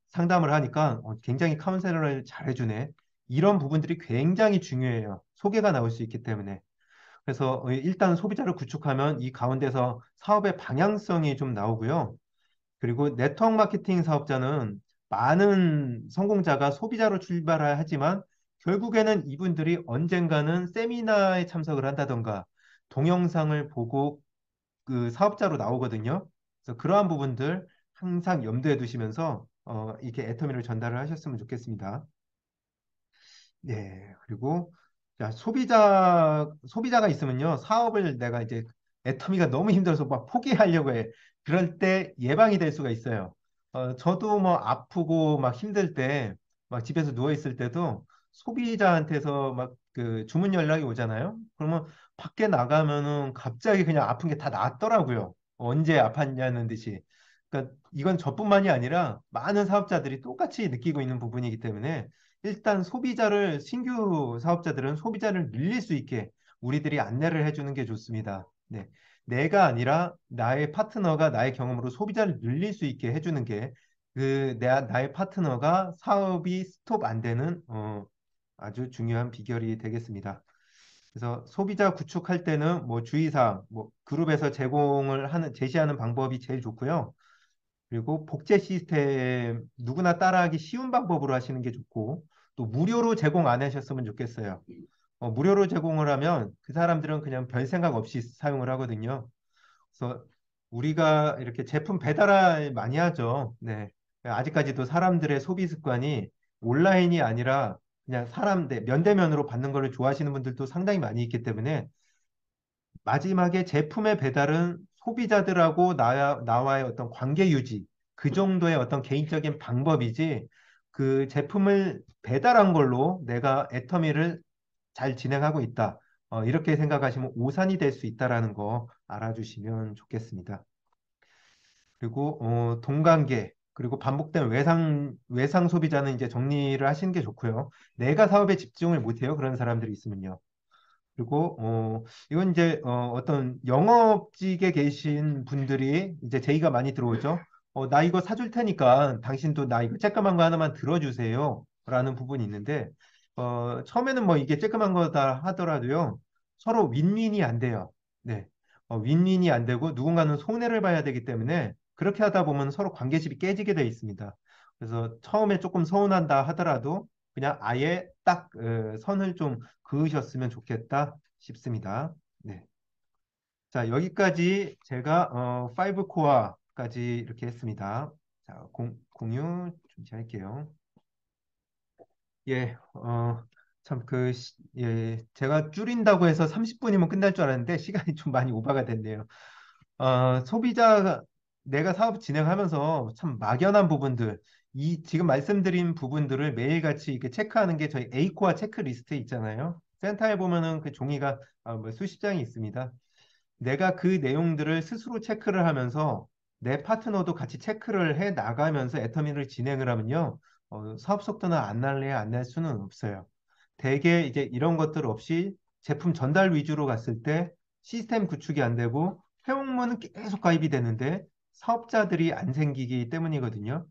Speaker 6: 상담을 하니까 굉장히 카운셀러를 잘해주네. 이런 부분들이 굉장히 중요해요. 소개가 나올 수 있기 때문에. 그래서 일단 소비자를 구축하면 이 가운데서 사업의 방향성이 좀 나오고요. 그리고 네트워크 마케팅 사업자는 많은 성공자가 소비자로 출발을 하지만 결국에는 이분들이 언젠가는 세미나에 참석을 한다던가 동영상을 보고 그 사업자로 나오거든요. 그래서 그러한 부분들 항상 염두에 두시면서 이렇게 애터미를 전달을 하셨으면 좋겠습니다. 네, 그리고 자, 소비자가 있으면요. 사업을 내가 이제 애터미가 너무 힘들어서 막 포기하려고 해. 그럴 때 예방이 될 수가 있어요. 저도 뭐 아프고 막 힘들 때, 막 집에서 누워 있을 때도 소비자한테서 막 그 주문 연락이 오잖아요. 그러면 밖에 나가면은 갑자기 그냥 아픈 게 다 낫더라고요. 언제 아팠냐는 듯이. 그러니까 이건 저뿐만이 아니라 많은 사업자들이 똑같이 느끼고 있는 부분이기 때문에 일단 신규 사업자들은 소비자를 늘릴 수 있게 우리들이 안내를 해주는 게 좋습니다. 네. 내가 아니라 나의 파트너가 나의 경험으로 소비자를 늘릴 수 있게 해주는 게 나의 파트너가 사업이 스톱 안 되는 아주 중요한 비결이 되겠습니다. 그래서 소비자 구축할 때는 뭐 주의사항, 뭐 그룹에서 제시하는 방법이 제일 좋고요. 그리고 복제 시스템 누구나 따라하기 쉬운 방법으로 하시는 게 좋고 또 무료로 제공 안 하셨으면 좋겠어요. 무료로 제공을 하면 그 사람들은 그냥 별 생각 없이 사용을 하거든요. 그래서 우리가 이렇게 제품 배달을 많이 하죠. 네. 아직까지도 사람들의 소비 습관이 온라인이 아니라 그냥 면대면으로 받는 거를 좋아하시는 분들도 상당히 많이 있기 때문에 마지막에 제품의 배달은 소비자들하고 나와의 어떤 관계 유지, 그 정도의 어떤 개인적인 방법이지 그 제품을 배달한 걸로 내가 애터미를 잘 진행하고 있다. 이렇게 생각하시면 오산이 될 수 있다라는 거 알아주시면 좋겠습니다. 그리고 동관계 그리고 반복된 외상 소비자는 이제 정리를 하시는 게 좋고요. 내가 사업에 집중을 못해요. 그런 사람들이 있으면요. 그리고 이건 이제 어떤 영업직에 계신 분들이 이제 제의가 많이 들어오죠. 나 이거 사줄 테니까 당신도 나 이거 쬐끄만 거 하나만 들어주세요. 라는 부분이 있는데 처음에는 뭐 이게 쬐끄만 거다 하더라도요. 서로 윈윈이 안 돼요. 네. 윈윈이 안 되고 누군가는 손해를 봐야 되기 때문에 그렇게 하다 보면 서로 관계집이 깨지게 돼 있습니다. 그래서 처음에 조금 서운한다 하더라도 그냥 아예 딱 선을 좀 그으셨으면 좋겠다 싶습니다. 네. 자, 여기까지 제가 5 코어까지 이렇게 했습니다. 자, 공유 준비할게요. 예, 참 예, 제가 줄인다고 해서 30분이면 끝날 줄 알았는데 시간이 좀 많이 오바가 됐네요. 소비자가 내가 사업 진행하면서 참 막연한 부분들, 이 지금 말씀드린 부분들을 매일같이 이렇게 체크하는 게 저희 A코어 체크리스트에 있잖아요. 센터에 보면은 그 종이가 뭐 수십 장이 있습니다. 내가 그 내용들을 스스로 체크를 하면서 내 파트너도 같이 체크를 해 나가면서 애터미를 진행을 하면요. 사업 속도는 안 날래야 안 날 수는 없어요. 대개 이제 이런 것들 없이 제품 전달 위주로 갔을 때 시스템 구축이 안 되고 회원문은 계속 가입이 되는데 사업자들이 안 생기기 때문이거든요.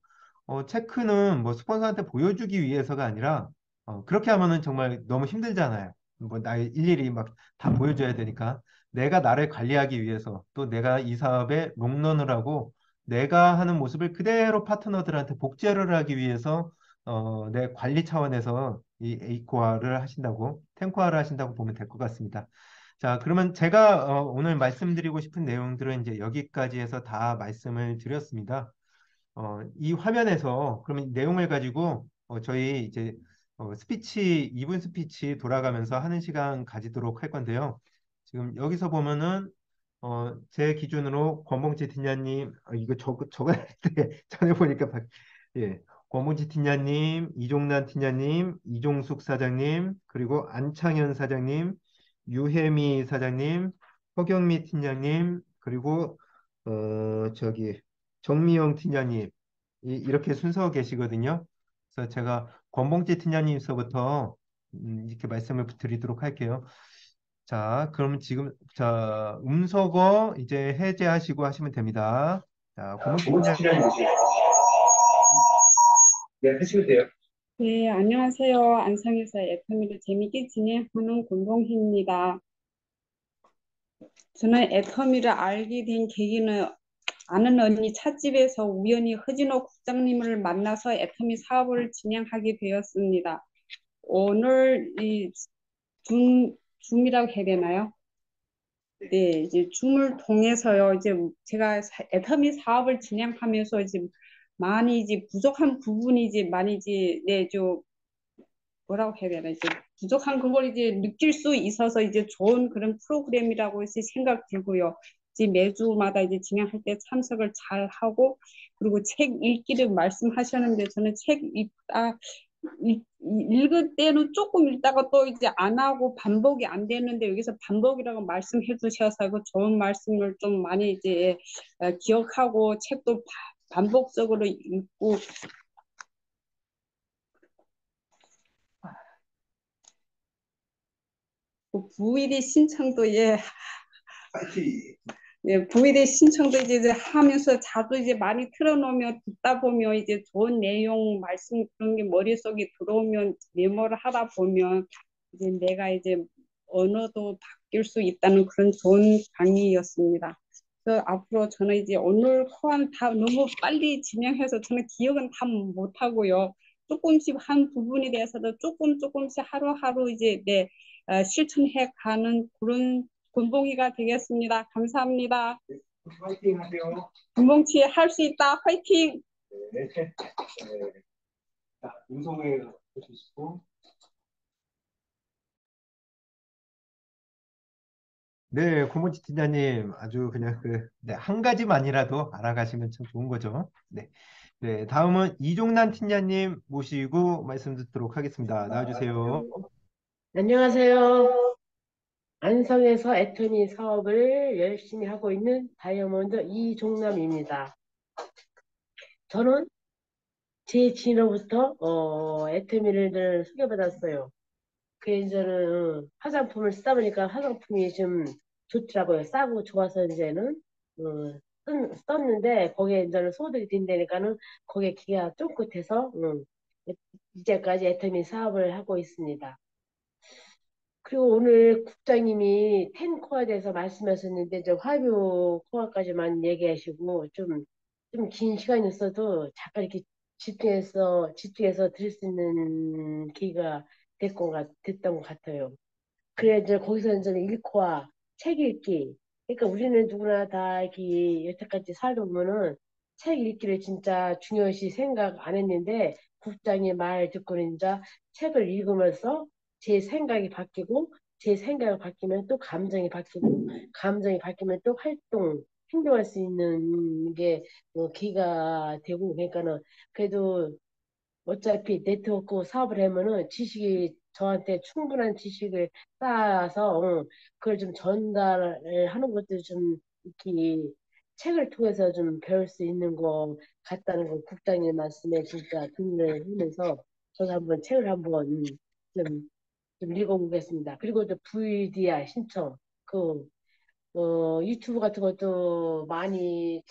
Speaker 6: 체크는 뭐 스폰서한테 보여주기 위해서가 아니라 그렇게 하면은 정말 너무 힘들잖아요. 뭐 나 일일이 막 다 보여줘야 되니까. 내가 나를 관리하기 위해서 또 내가 이 사업에 롱런을 하고 내가 하는 모습을 그대로 파트너들한테 복제를 하기 위해서 내 관리 차원에서 이 A코어를 하신다고 템코어를 하신다고 보면 될 것 같습니다. 자, 그러면 제가 오늘 말씀드리고 싶은 내용들은 이제 여기까지 해서 다 말씀을 드렸습니다. 이 화면에서 그러면 내용을 가지고 저희 이제 스피치 2분 스피치 돌아가면서 하는 시간 가지도록 할 건데요. 지금 여기서 보면은 제 기준으로 권봉지 팀장님 이거 적어야 때 전에 보니까 예 권봉지 팀장님, 이종란 팀장님, 이종숙 사장님 그리고 안창현 사장님, 유혜미 사장님, 허경미 팀장님 그리고 저기 정미영 팀장님 이렇게 순서 계시거든요. 그래서 제가 권봉지 팀장님서부터 이렇게 말씀을 드리도록 할게요. 자, 그럼 지금 자 음소거 이제 해제하시고 하시면 됩니다. 자, 권봉지 팀장님. 네, 하시면 돼요.
Speaker 2: 네, 안녕하세요. 안상에서 애터미를 재미있게 진행하는 권봉희입니다. 저는 애터미를 알게 된 계기는 아는 언니 찻집에서 우연히 허진호 국장님을 만나서 애터미 사업을 진행하게 되었습니다. 오늘 이 줌이라고 해야 되나요? 네, 이제 줌을 통해서요. 이제 제가 애터미 사업을 진행하면서 이제 많이 이제 부족한 부분이 이제 많이 이제 좀 뭐라고 해야 되나 이제 부족한 그걸 이제 느낄 수 있어서 이제 좋은 그런 프로그램이라고 이제 생각 들고요. 이제 매주마다 이제 진행할 때 참석을 잘 하고 그리고 책 읽기를 말씀하셨는데 저는 책 읽을 때는 조금 읽다가 또 이제 안 하고 반복이 안 되는데 여기서 반복이라고 말씀해 주셔서 그 좋은 말씀을 좀 많이 이제 기억하고 책도 반복적으로 읽고 VD 신청도 VD 신청도 이제 하면서 자주 이제 많이 틀어놓으면 듣다 보면 이제 좋은 내용 말씀 그런 게 머릿속에 들어오면 메모를 하다 보면 이제 내가 이제 언어도 바뀔 수 있다는 그런 좋은 강의였습니다. 그래서 앞으로 저는 이제 오늘 코안 다 너무 빨리 진행해서 저는 기억은 다 못하고요. 조금씩 한 부분에 대해서도 조금씩 하루하루 이제 실천해 가는 그런 군봉이가 되겠습니다. 감사합니다.
Speaker 6: 파이팅 하세요.
Speaker 2: 군봉치 할 수 있다. 화이팅!
Speaker 6: 네. 네. 자, 음성을 해주시고. 네, 고모지 팀장님 아주 그냥 네, 한 가지만이라도 알아가시면 참 좋은 거죠. 네. 네, 다음은 이종란 팀장님 모시고 말씀 듣도록 하겠습니다. 나와주세요.
Speaker 3: 안녕하세요. 안성에서 애터미 사업을 열심히 하고 있는 다이아몬드 이종남입니다. 저는 제 진로부터 애터미를 소개받았어요. 그래서 저는 화장품을 쓰다 보니까 화장품이 좀 좋더라고요. 싸고 좋아서 이제는 어, 썼는데 거기에 이제는 소득이 된다니까는 거기에 기가 쫑긋해서 이제까지 애터미 사업을 하고 있습니다. 그리고 오늘 국장님이 텐코어에 대해서 말씀하셨는데 저 화교 코어까지만 얘기하시고 좀 긴 시간이었어도 잠깐 이렇게 집중해서 들을 수 있는 기회가 됐던 것 같아요. 그래 이제 거기서 이제 읽코와 책 읽기. 그러니까 우리는 누구나 다 이렇게 여태까지 살다 보면은 책 읽기를 진짜 중요시 생각 안 했는데 국장의 말 듣고는 이제 책을 읽으면서 제 생각이 바뀌고 제 생각이 바뀌면 또 감정이 바뀌고 감정이 바뀌면 또 행동할 수 있는 게 기가 되고 그러니까는 그래도 어차피 네트워크 사업을 하면은 지식이 저한테 충분한 지식을 쌓아서 그걸 좀 전달을 하는 것도 좀 이렇게 책을 통해서 좀 배울 수 있는 것 같다는 거 국장님 말씀에 진짜 동의를 하면서 저도 한번 책을 한번 좀, 좀 읽어보겠습니다. 그리고 또 VDR 신청 유튜브 같은 것도 많이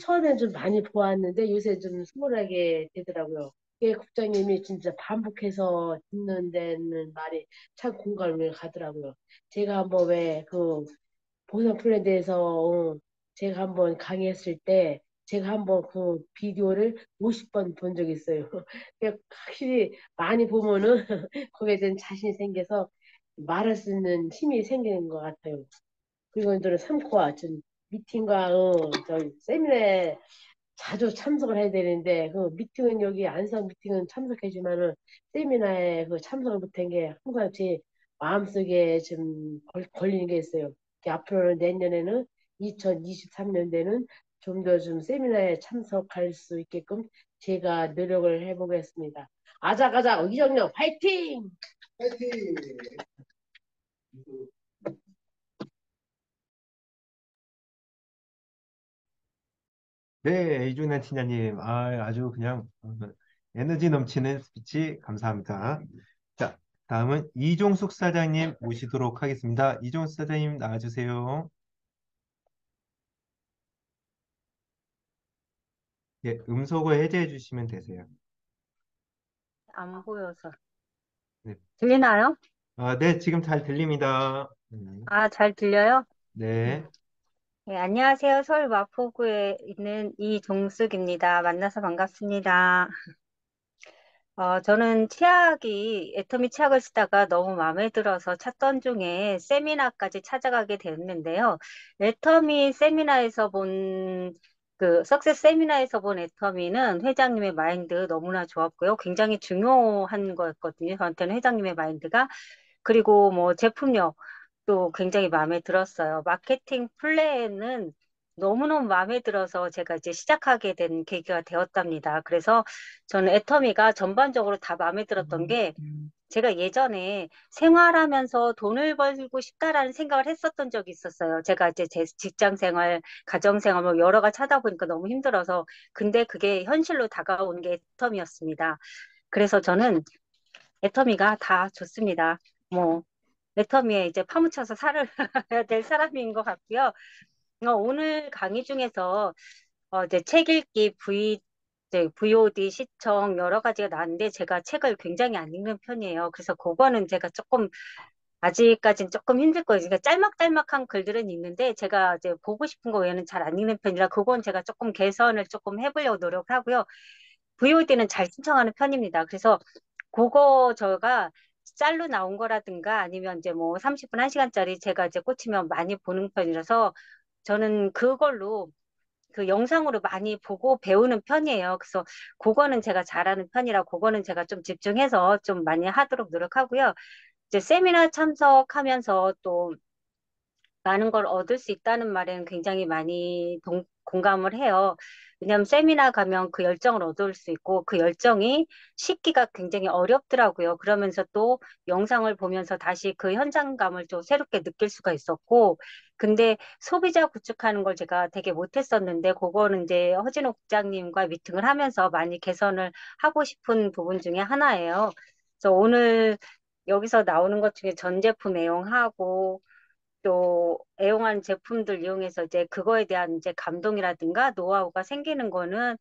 Speaker 3: 처음엔 좀 많이 보았는데 요새 좀 소홀하게 되더라고요. 예, 국장님이 진짜 반복해서 듣는 데는 말이 참 공감을 가더라고요. 제가 한번 왜 보상 플랜에 대해서 제가 한번 강의했을 때 제가 한번 그 비디오를 50번 본 적이 있어요. 확실히 많이 보면은 거기에 대한 자신이 생겨서 말할 수 있는 힘이 생기는 것 같아요. 그리고 저는 삼코아 전 미팅과 저 세미나에 자주 참석을 해야 되는데 그 미팅은 여기 안성 미팅은 참석하지만은 세미나에 참석을 못한 게 항상 제 마음속에 좀 걸리는 게 있어요. 앞으로는 내년에는 2023년대는 좀 더 좀 세미나에 참석할 수 있게끔 제가 노력을 해보겠습니다. 아자가자 이정령 파이팅!
Speaker 6: 파이팅! 네, 이종란 팀장님, 아주 그냥 에너지 넘치는 스피치 감사합니다. 자, 다음은 이종숙 사장님 모시도록 하겠습니다. 이종숙 사장님 나와주세요. 예, 음소거 해제해 주시면 되세요.
Speaker 4: 안 보여서.
Speaker 6: 네,
Speaker 4: 들리나요?
Speaker 6: 네, 지금 잘 들립니다.
Speaker 4: 아, 잘 들려요?
Speaker 6: 네,
Speaker 4: 음. 네, 안녕하세요. 서울 마포구에 있는 이종숙입니다. 만나서 반갑습니다. 저는 애터미 치약을 쓰다가 너무 마음에 들어서 찾던 중에 세미나까지 찾아가게 됐는데요. 애터미 세미나에서 석세스 세미나에서 본 애터미는 회장님의 마인드 너무나 좋았고요. 굉장히 중요한 거였거든요. 저한테는 회장님의 마인드가. 그리고 뭐 제품력도 굉장히 마음에 들었어요. 마케팅 플랜은 너무너무 마음에 들어서 제가 이제 시작하게 된 계기가 되었답니다. 그래서 저는 애터미가 전반적으로 다 마음에 들었던 게 제가 예전에 생활하면서 돈을 벌고 싶다라는 생각을 했었던 적이 있었어요. 제가 이제 제 직장 생활, 가정 생활 뭐 여러 가지 하다 보니까 너무 힘들어서 근데 그게 현실로 다가온 게 애터미였습니다. 그래서 저는 애터미가 다 좋습니다. 뭐 애터미에 이제 파묻혀서 살아야 될 사람인 것 같고요. 오늘 강의 중에서 이제 책 읽기 이제 VOD 시청 여러 가지가 나왔는데 제가 책을 굉장히 안 읽는 편이에요. 그래서 그거는 제가 조금 아직까지는 조금 힘들 거예요. 그러니까 짤막짤막한 글들은 있는데 제가 이제 보고 싶은 거 외에는 잘 안 읽는 편이라 그건 제가 조금 개선을 조금 해보려고 노력하고요. VOD는 잘 신청하는 편입니다. 그래서 그거 제가 짤로 나온 거라든가 아니면 이제 뭐 30분, 1시간짜리 제가 이제 꽂히면 많이 보는 편이라서 저는 그걸로 그 영상으로 많이 보고 배우는 편이에요. 그래서 그거는 제가 잘하는 편이라 그거는 제가 좀 집중해서 좀 많이 하도록 노력하고요. 이제 세미나 참석하면서 또 많은 걸 얻을 수 있다는 말에는 굉장히 많이 공감을 해요. 왜냐하면 세미나 가면 그 열정을 얻을 수 있고 그 열정이 식기가 굉장히 어렵더라고요. 그러면서 또 영상을 보면서 다시 그 현장감을 좀 새롭게 느낄 수가 있었고, 근데 소비자 구축하는 걸 제가 되게 못했었는데 그거는 이제 허진호 국장님과 미팅을 하면서 많이 개선을 하고 싶은 부분 중에 하나예요. 그래서 오늘 여기서 나오는 것 중에 전 제품 애용하고 또 애용한 제품들 이용해서 이제 그거에 대한 이제 감동이라든가 노하우가 생기는 거는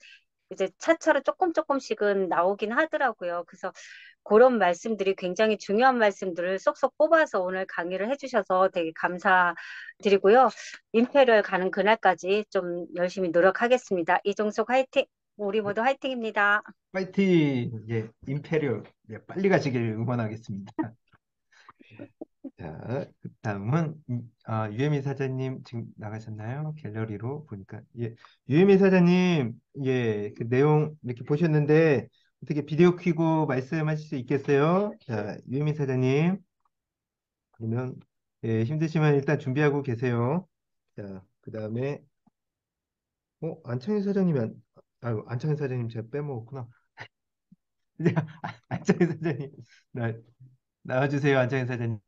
Speaker 4: 이제 차차로 조금 조금씩은 나오긴 하더라고요. 그래서 그런 말씀들이 굉장히 중요한 말씀들을 쏙쏙 뽑아서 오늘 강의를 해주셔서 되게 감사드리고요. 임페리얼 가는 그날까지 좀 열심히 노력하겠습니다. 이종석 화이팅! 우리 모두 화이팅입니다.
Speaker 6: 파이팅! 예, 임페리얼. 예, 빨리 가시길 응원하겠습니다. 자, 그 다음은 유혜미 사장님 지금 나가셨나요? 갤러리로 보니까 예, 유혜미 사장님 예, 그 내용 이렇게 보셨는데 어떻게 비디오 켜고 말씀하실 수 있겠어요? 자, 유혜미 사장님 그러면 예, 힘드시면 일단 준비하고 계세요. 자, 그 다음에 안창희 사장님이 안창희 사장님 제가 빼먹었구나. 안창희 사장님 나와주세요, 안창희 사장님.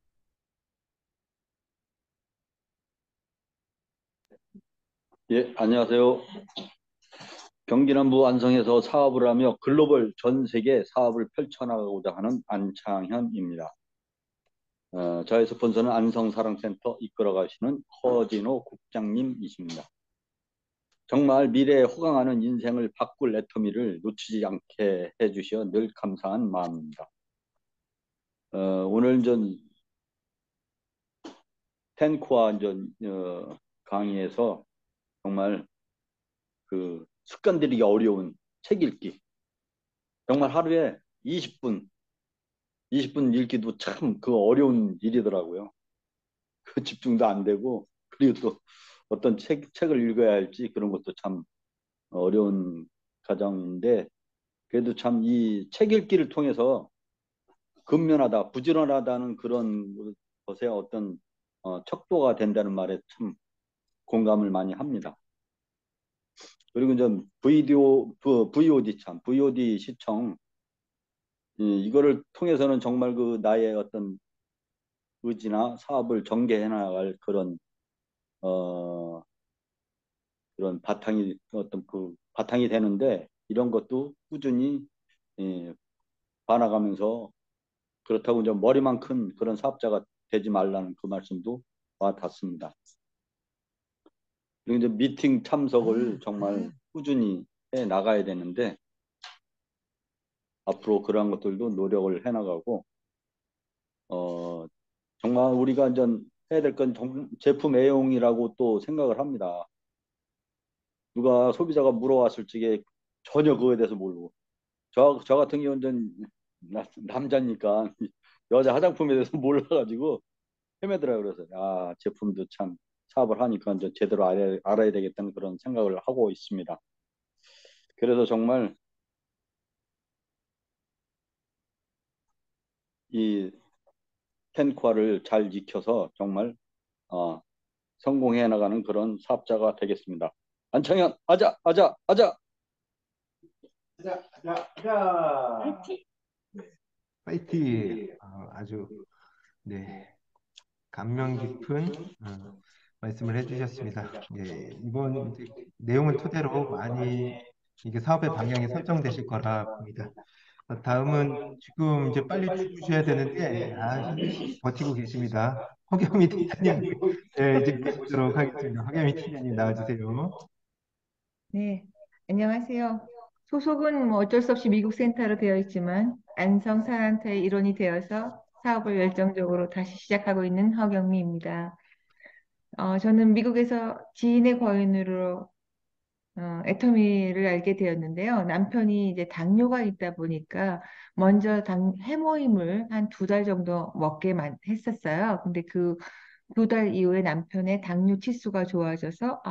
Speaker 5: 예, 안녕하세요. 경기남부 안성에서 사업을 하며 글로벌 전 세계 사업을 펼쳐나가고자 하는 안창현입니다. 저의 스폰서는 안성사랑센터 이끌어 가시는 허진호 국장님이십니다. 정말 미래에 호강하는 인생을 바꿀 애터미를 놓치지 않게 해주시어 늘 감사한 마음입니다. 오늘 텐코아 강의에서 정말 그 습관 들이기 어려운 책 읽기. 정말 하루에 20분 읽기도 참 그 어려운 일이더라고요. 그 집중도 안 되고, 그리고 또 어떤 책을 읽어야 할지 그런 것도 참 어려운 과정인데, 그래도 참 이 책 읽기를 통해서 근면하다, 부지런하다는 그런 것에 어떤 척도가 된다는 말에 참 공감을 많이 합니다. 그리고 VOD 시청, 이거를 통해서는 정말 그 나의 어떤 의지나 사업을 전개해 나갈 어, 그런 바탕이 되는데, 이런 것도 꾸준히 예, 봐나가면서, 그렇다고 이제 머리만 큰 그런 사업자가 되지 말라는 그 말씀도 와 닿습니다. 그리고 이제 미팅 참석을 정말 꾸준히 해 나가야 되는데, 앞으로 그러한 것들도 노력을 해 나가고, 정말 우리가 이제 해야 될 건 제품 애용이라고 또 생각을 합니다. 누가 소비자가 물어왔을 적에 전혀 그거에 대해서 모르고, 저 같은 경우는 남자니까 여자 화장품에 대해서 몰라가지고 헤매더라고요. 그래서 제품도 참 사업을 하니까 이제 제대로 알아야 되겠다는 그런 생각을 하고 있습니다. 그래서 정말 이 텐과를 잘 지켜서 정말 성공해 나가는 그런 사업자가 되겠습니다. 안창현, 아자, 아자, 아자.
Speaker 6: 자, 자, 자. 파이팅! 아주 네, 감명 깊은 말씀을 해주셨습니다. 예, 이번 이제 내용을 토대로 많이 이게 사업의 방향이 설정되실 거라 봅니다. 다음은 지금 이제 빨리 죽으셔야 되는데 힘드시 버티고 계십니다. 허경미 팀장님, 예, 이제 모시도록 하겠습니다. 허경미 팀장님 나와주세요.
Speaker 1: 네, 안녕하세요. 소속은 뭐 어쩔 수 없이 미국 센터로 되어 있지만 안성 사란타의 일원이 되어서 사업을 열정적으로 다시 시작하고 있는 허경미입니다. 저는 미국에서 지인의 거인으로 애터미를 알게 되었는데요. 남편이 이제 당뇨가 있다 보니까 먼저 해모임을 한 2달 정도 했었어요. 근데 그 2달 이후에 남편의 당뇨 치수가 좋아져서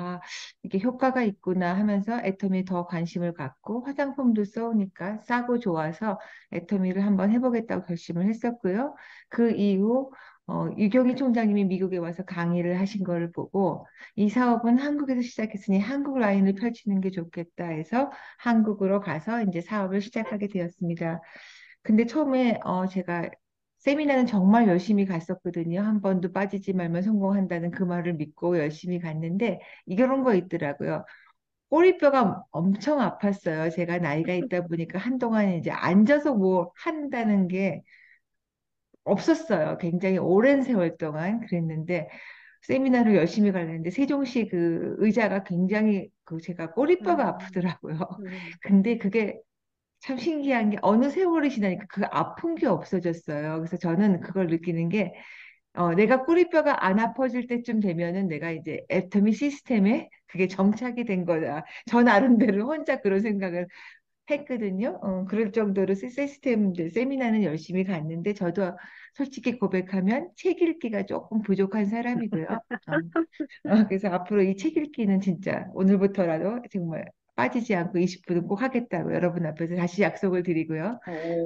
Speaker 1: 이게 효과가 있구나 하면서 애터미 더 관심을 갖고 화장품도 써오니까 싸고 좋아서 애터미를 한번 해보겠다고 결심을 했었고요. 그 이후 유경희 총장님이 미국에 와서 강의를 하신 걸 보고 이 사업은 한국에서 시작했으니 한국 라인을 펼치는 게 좋겠다 해서 한국으로 가서 이제 사업을 시작하게 되었습니다. 근데 처음에 제가 세미나는 정말 열심히 갔었거든요. 한 번도 빠지지 말면 성공한다는 그 말을 믿고 열심히 갔는데 이런 거 있더라고요. 꼬리뼈가 엄청 아팠어요. 제가 나이가 있다 보니까 한동안 이제 앉아서 뭐 한다는 게 없었어요. 굉장히 오랜 세월 동안 그랬는데 세미나를 열심히 가려는데 세종시 그 의자가 굉장히 그 제가 꼬리뼈가 아프더라고요.
Speaker 4: 음.
Speaker 1: 근데 그게 참 신기한 게 어느 세월이 지나니까 그 아픈 게 없어졌어요. 그래서 저는 그걸 느끼는 게 내가 꼬리뼈가 안 아파질 때쯤 되면은 내가 이제 애터미 시스템에 그게 정착이 된 거다. 저 나름대로 혼자 그런 생각을 했거든요. 그럴 정도로 시스템들 세미나는 열심히 갔는데 저도 솔직히 고백하면 책 읽기가 조금 부족한 사람이고요. 그래서 앞으로 이 책 읽기는 진짜 오늘부터라도 정말 빠지지 않고 20분은 꼭 하겠다고 여러분 앞에서 다시 약속을 드리고요.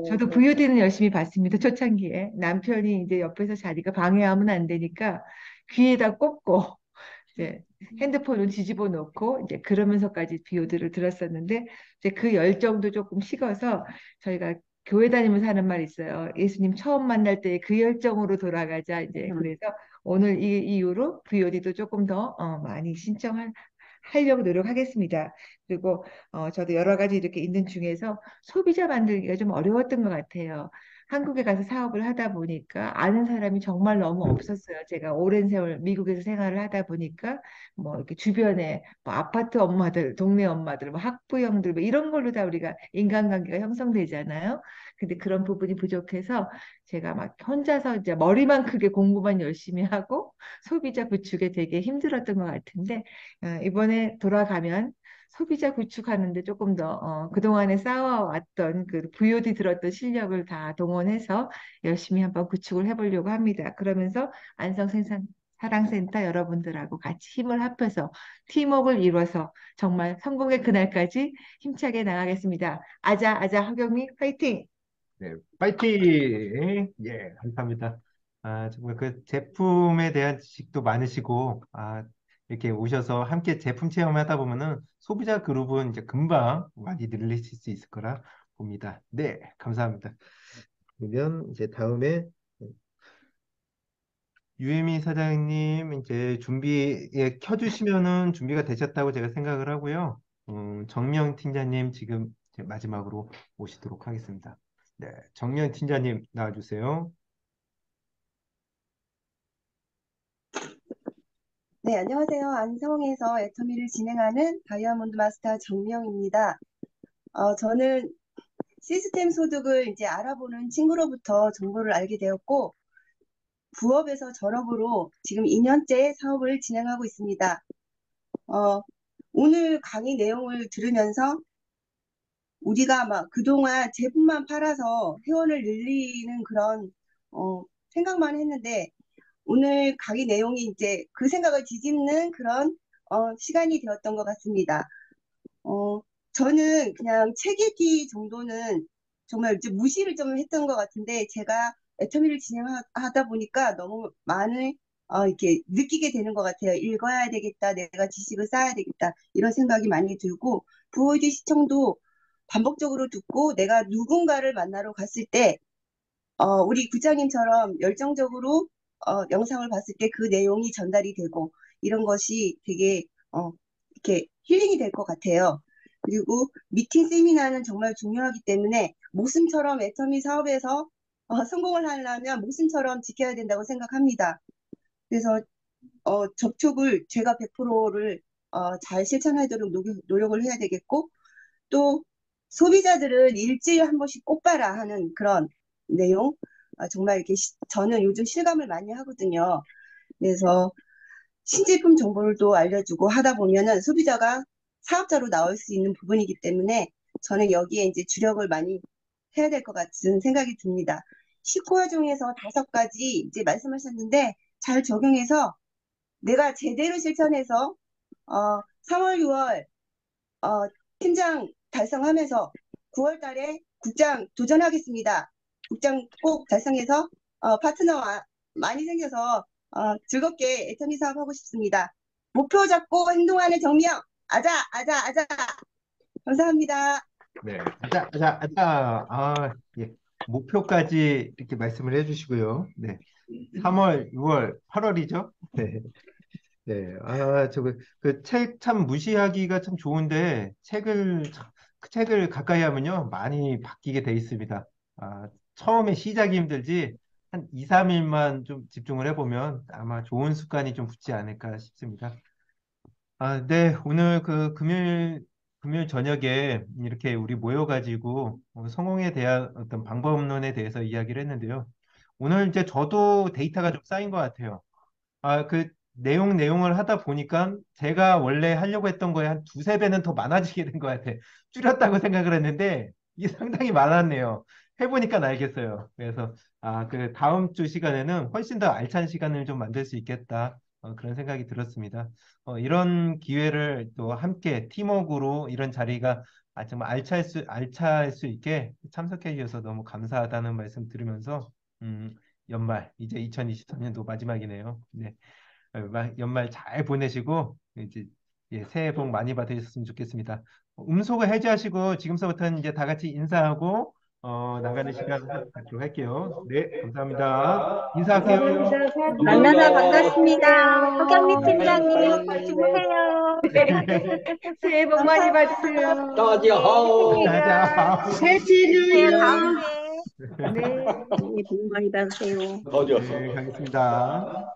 Speaker 1: 저도
Speaker 4: 그렇군요.
Speaker 1: VOD는 열심히 봤습니다. 초창기에. 남편이 이제 옆에서 자니까 방해하면 안 되니까 귀에다 꽂고 이제 핸드폰을 뒤집어 놓고 이제 그러면서까지 비오드를 들었었는데 이제 그 열정도 조금 식어서 저희가 교회 다니면서 하는 말 있어요. 예수님 처음 만날 때 그 열정으로 돌아가자 이제 그래서 오늘 이 이후로 VOD도 조금 더 많이 하려고 노력하겠습니다. 그리고 저도 여러 가지 이렇게 있는 중에서 소비자 만들기가 좀 어려웠던 것 같아요. 한국에 가서 사업을 하다 보니까 아는 사람이 정말 너무 없었어요. 제가 오랜 세월 미국에서 생활을 하다 보니까 뭐 이렇게 주변에 뭐 아파트 엄마들, 동네 엄마들, 뭐 학부형들 뭐 이런 걸로 다 우리가 인간관계가 형성되잖아요. 근데 그런 부분이 부족해서 제가 막 혼자서 이제 머리만 크게 공부만 열심히 하고 소비자 구축에 되게 힘들었던 것 같은데 이번에 돌아가면 소비자 구축하는데 조금 더 그동안에 쌓아왔던 그 VOD 들었던 실력을 다 동원해서 열심히 한번 구축을 해보려고 합니다. 그러면서 안성생산 사랑센터 여러분들하고 같이 힘을 합해서 팀워크를 이뤄서 정말 성공의 그날까지 힘차게 나가겠습니다. 아자 아자 허경미 화이팅!
Speaker 6: 네, 파이팅! 예, 감사합니다. 정말 그 제품에 대한 지식도 많으시고, 이렇게 오셔서 함께 제품 체험하다 보면은 소비자 그룹은 이제 금방 많이 늘리실 수 있을 거라 봅니다. 네, 감사합니다. 그러면 이제 다음에 유혜미 사장님 이제 켜주시면은 준비가 되셨다고 제가 생각을 하고요. 정명 팀장님 지금 이제 마지막으로 오시도록 하겠습니다. 네, 정명 팀장님 나와주세요.
Speaker 7: 네, 안녕하세요. 안성에서 애터미를 진행하는 다이아몬드 마스터 정명입니다. 저는 시스템 소득을 이제 알아보는 친구로부터 정보를 알게 되었고, 부업에서 전업으로 지금 2년째 사업을 진행하고 있습니다. 오늘 강의 내용을 들으면서 우리가 막 그동안 제품만 팔아서 회원을 늘리는 그런 생각만 했는데, 오늘 강의 내용이 이제 그 생각을 뒤집는 그런 시간이 되었던 것 같습니다. 어, 저는 그냥 책 읽기 정도는 정말 이제 무시를 좀 했던 것 같은데 제가 애터미를 진행하다 보니까 너무 많은 이렇게 느끼게 되는 것 같아요. 읽어야 되겠다, 내가 지식을 쌓아야 되겠다 이런 생각이 많이 들고 VOD 시청도 반복적으로 듣고 내가 누군가를 만나러 갔을 때 우리 국장님처럼 열정적으로 영상을 봤을 때 그 내용이 전달이 되고 이런 것이 되게 이렇게 힐링이 될 것 같아요. 그리고 미팅 세미나는 정말 중요하기 때문에 목숨처럼 애터미 사업에서 성공을 하려면 목숨처럼 지켜야 된다고 생각합니다. 그래서 접촉을 제가 100%를 잘 실천하도록 노력을 해야 되겠고 또 소비자들은 일주일에 한 번씩 꼭 봐라 하는 그런 내용 정말 이렇게 저는 요즘 실감을 많이 하거든요. 그래서 신제품 정보를 또 알려주고 하다 보면은 소비자가 사업자로 나올 수 있는 부분이기 때문에 저는 여기에 이제 주력을 많이 해야 될 것 같은 생각이 듭니다. 19화 중에서 5가지 이제 말씀하셨는데 잘 적용해서 내가 제대로 실천해서 3월, 6월 팀장 달성하면서 9월 달에 국장 도전하겠습니다. 국장 꼭 달성해서 파트너와 많이 생겨서 즐겁게 애터미 사업하고 싶습니다. 목표 잡고 행동하는 정명. 아자, 아자, 아자. 감사합니다.
Speaker 6: 네. 아자. 예. 목표까지 이렇게 말씀을 해주시고요. 네. 3월, 6월, 8월이죠? 네. 네. 그 책 참 무시하기가 참 좋은데, 그 책을 가까이 하면요, 많이 바뀌게 돼 있습니다. 처음에 시작이 힘들지, 한 2, 3일만 좀 집중을 해보면 아마 좋은 습관이 좀 붙지 않을까 싶습니다. 네. 오늘 그 금요일 저녁에 이렇게 우리 모여가지고 성공에 대한 어떤 방법론에 대해서 이야기를 했는데요. 오늘 이제 저도 데이터가 좀 쌓인 것 같아요. 그 내용을 하다 보니까 제가 원래 하려고 했던 거에 한 두세 배는 더 많아지게 된 것 같아. 줄였다고 생각을 했는데 이게 상당히 많았네요. 해보니까 알겠어요. 그래서 그 다음 주 시간에는 훨씬 더 알찬 시간을 좀 만들 수 있겠다. 그런 생각이 들었습니다. 이런 기회를 또 함께 팀워크로 이런 자리가 정말 알차할 수 있게 참석해 주셔서 너무 감사하다는 말씀 드리면서 연말 이제 2023년도 마지막이네요. 네. 연말 잘 보내시고 이제 새해 복 많이 받으셨으면 좋겠습니다. 음소거 해제하시고 지금서부터는 이제 다 같이 인사하고 나가는 시간 갖도록 할게요. 네, 감사합니다. 인사할게요.
Speaker 3: 감사합니다.
Speaker 4: 만나서
Speaker 5: 감사합니다.
Speaker 4: 반갑습니다. 허경미 팀장님,
Speaker 3: 안녕하세요.
Speaker 4: 잘 주무세요.
Speaker 1: 새해 복 많이 받으세요.
Speaker 5: 강아지 하오.
Speaker 6: 가자.
Speaker 4: 새해
Speaker 3: 해피뉴이어.
Speaker 4: 다음 해.
Speaker 1: 네.
Speaker 2: 복 많이 받으세요.
Speaker 5: 어디였어?
Speaker 6: 네, 가겠습니다.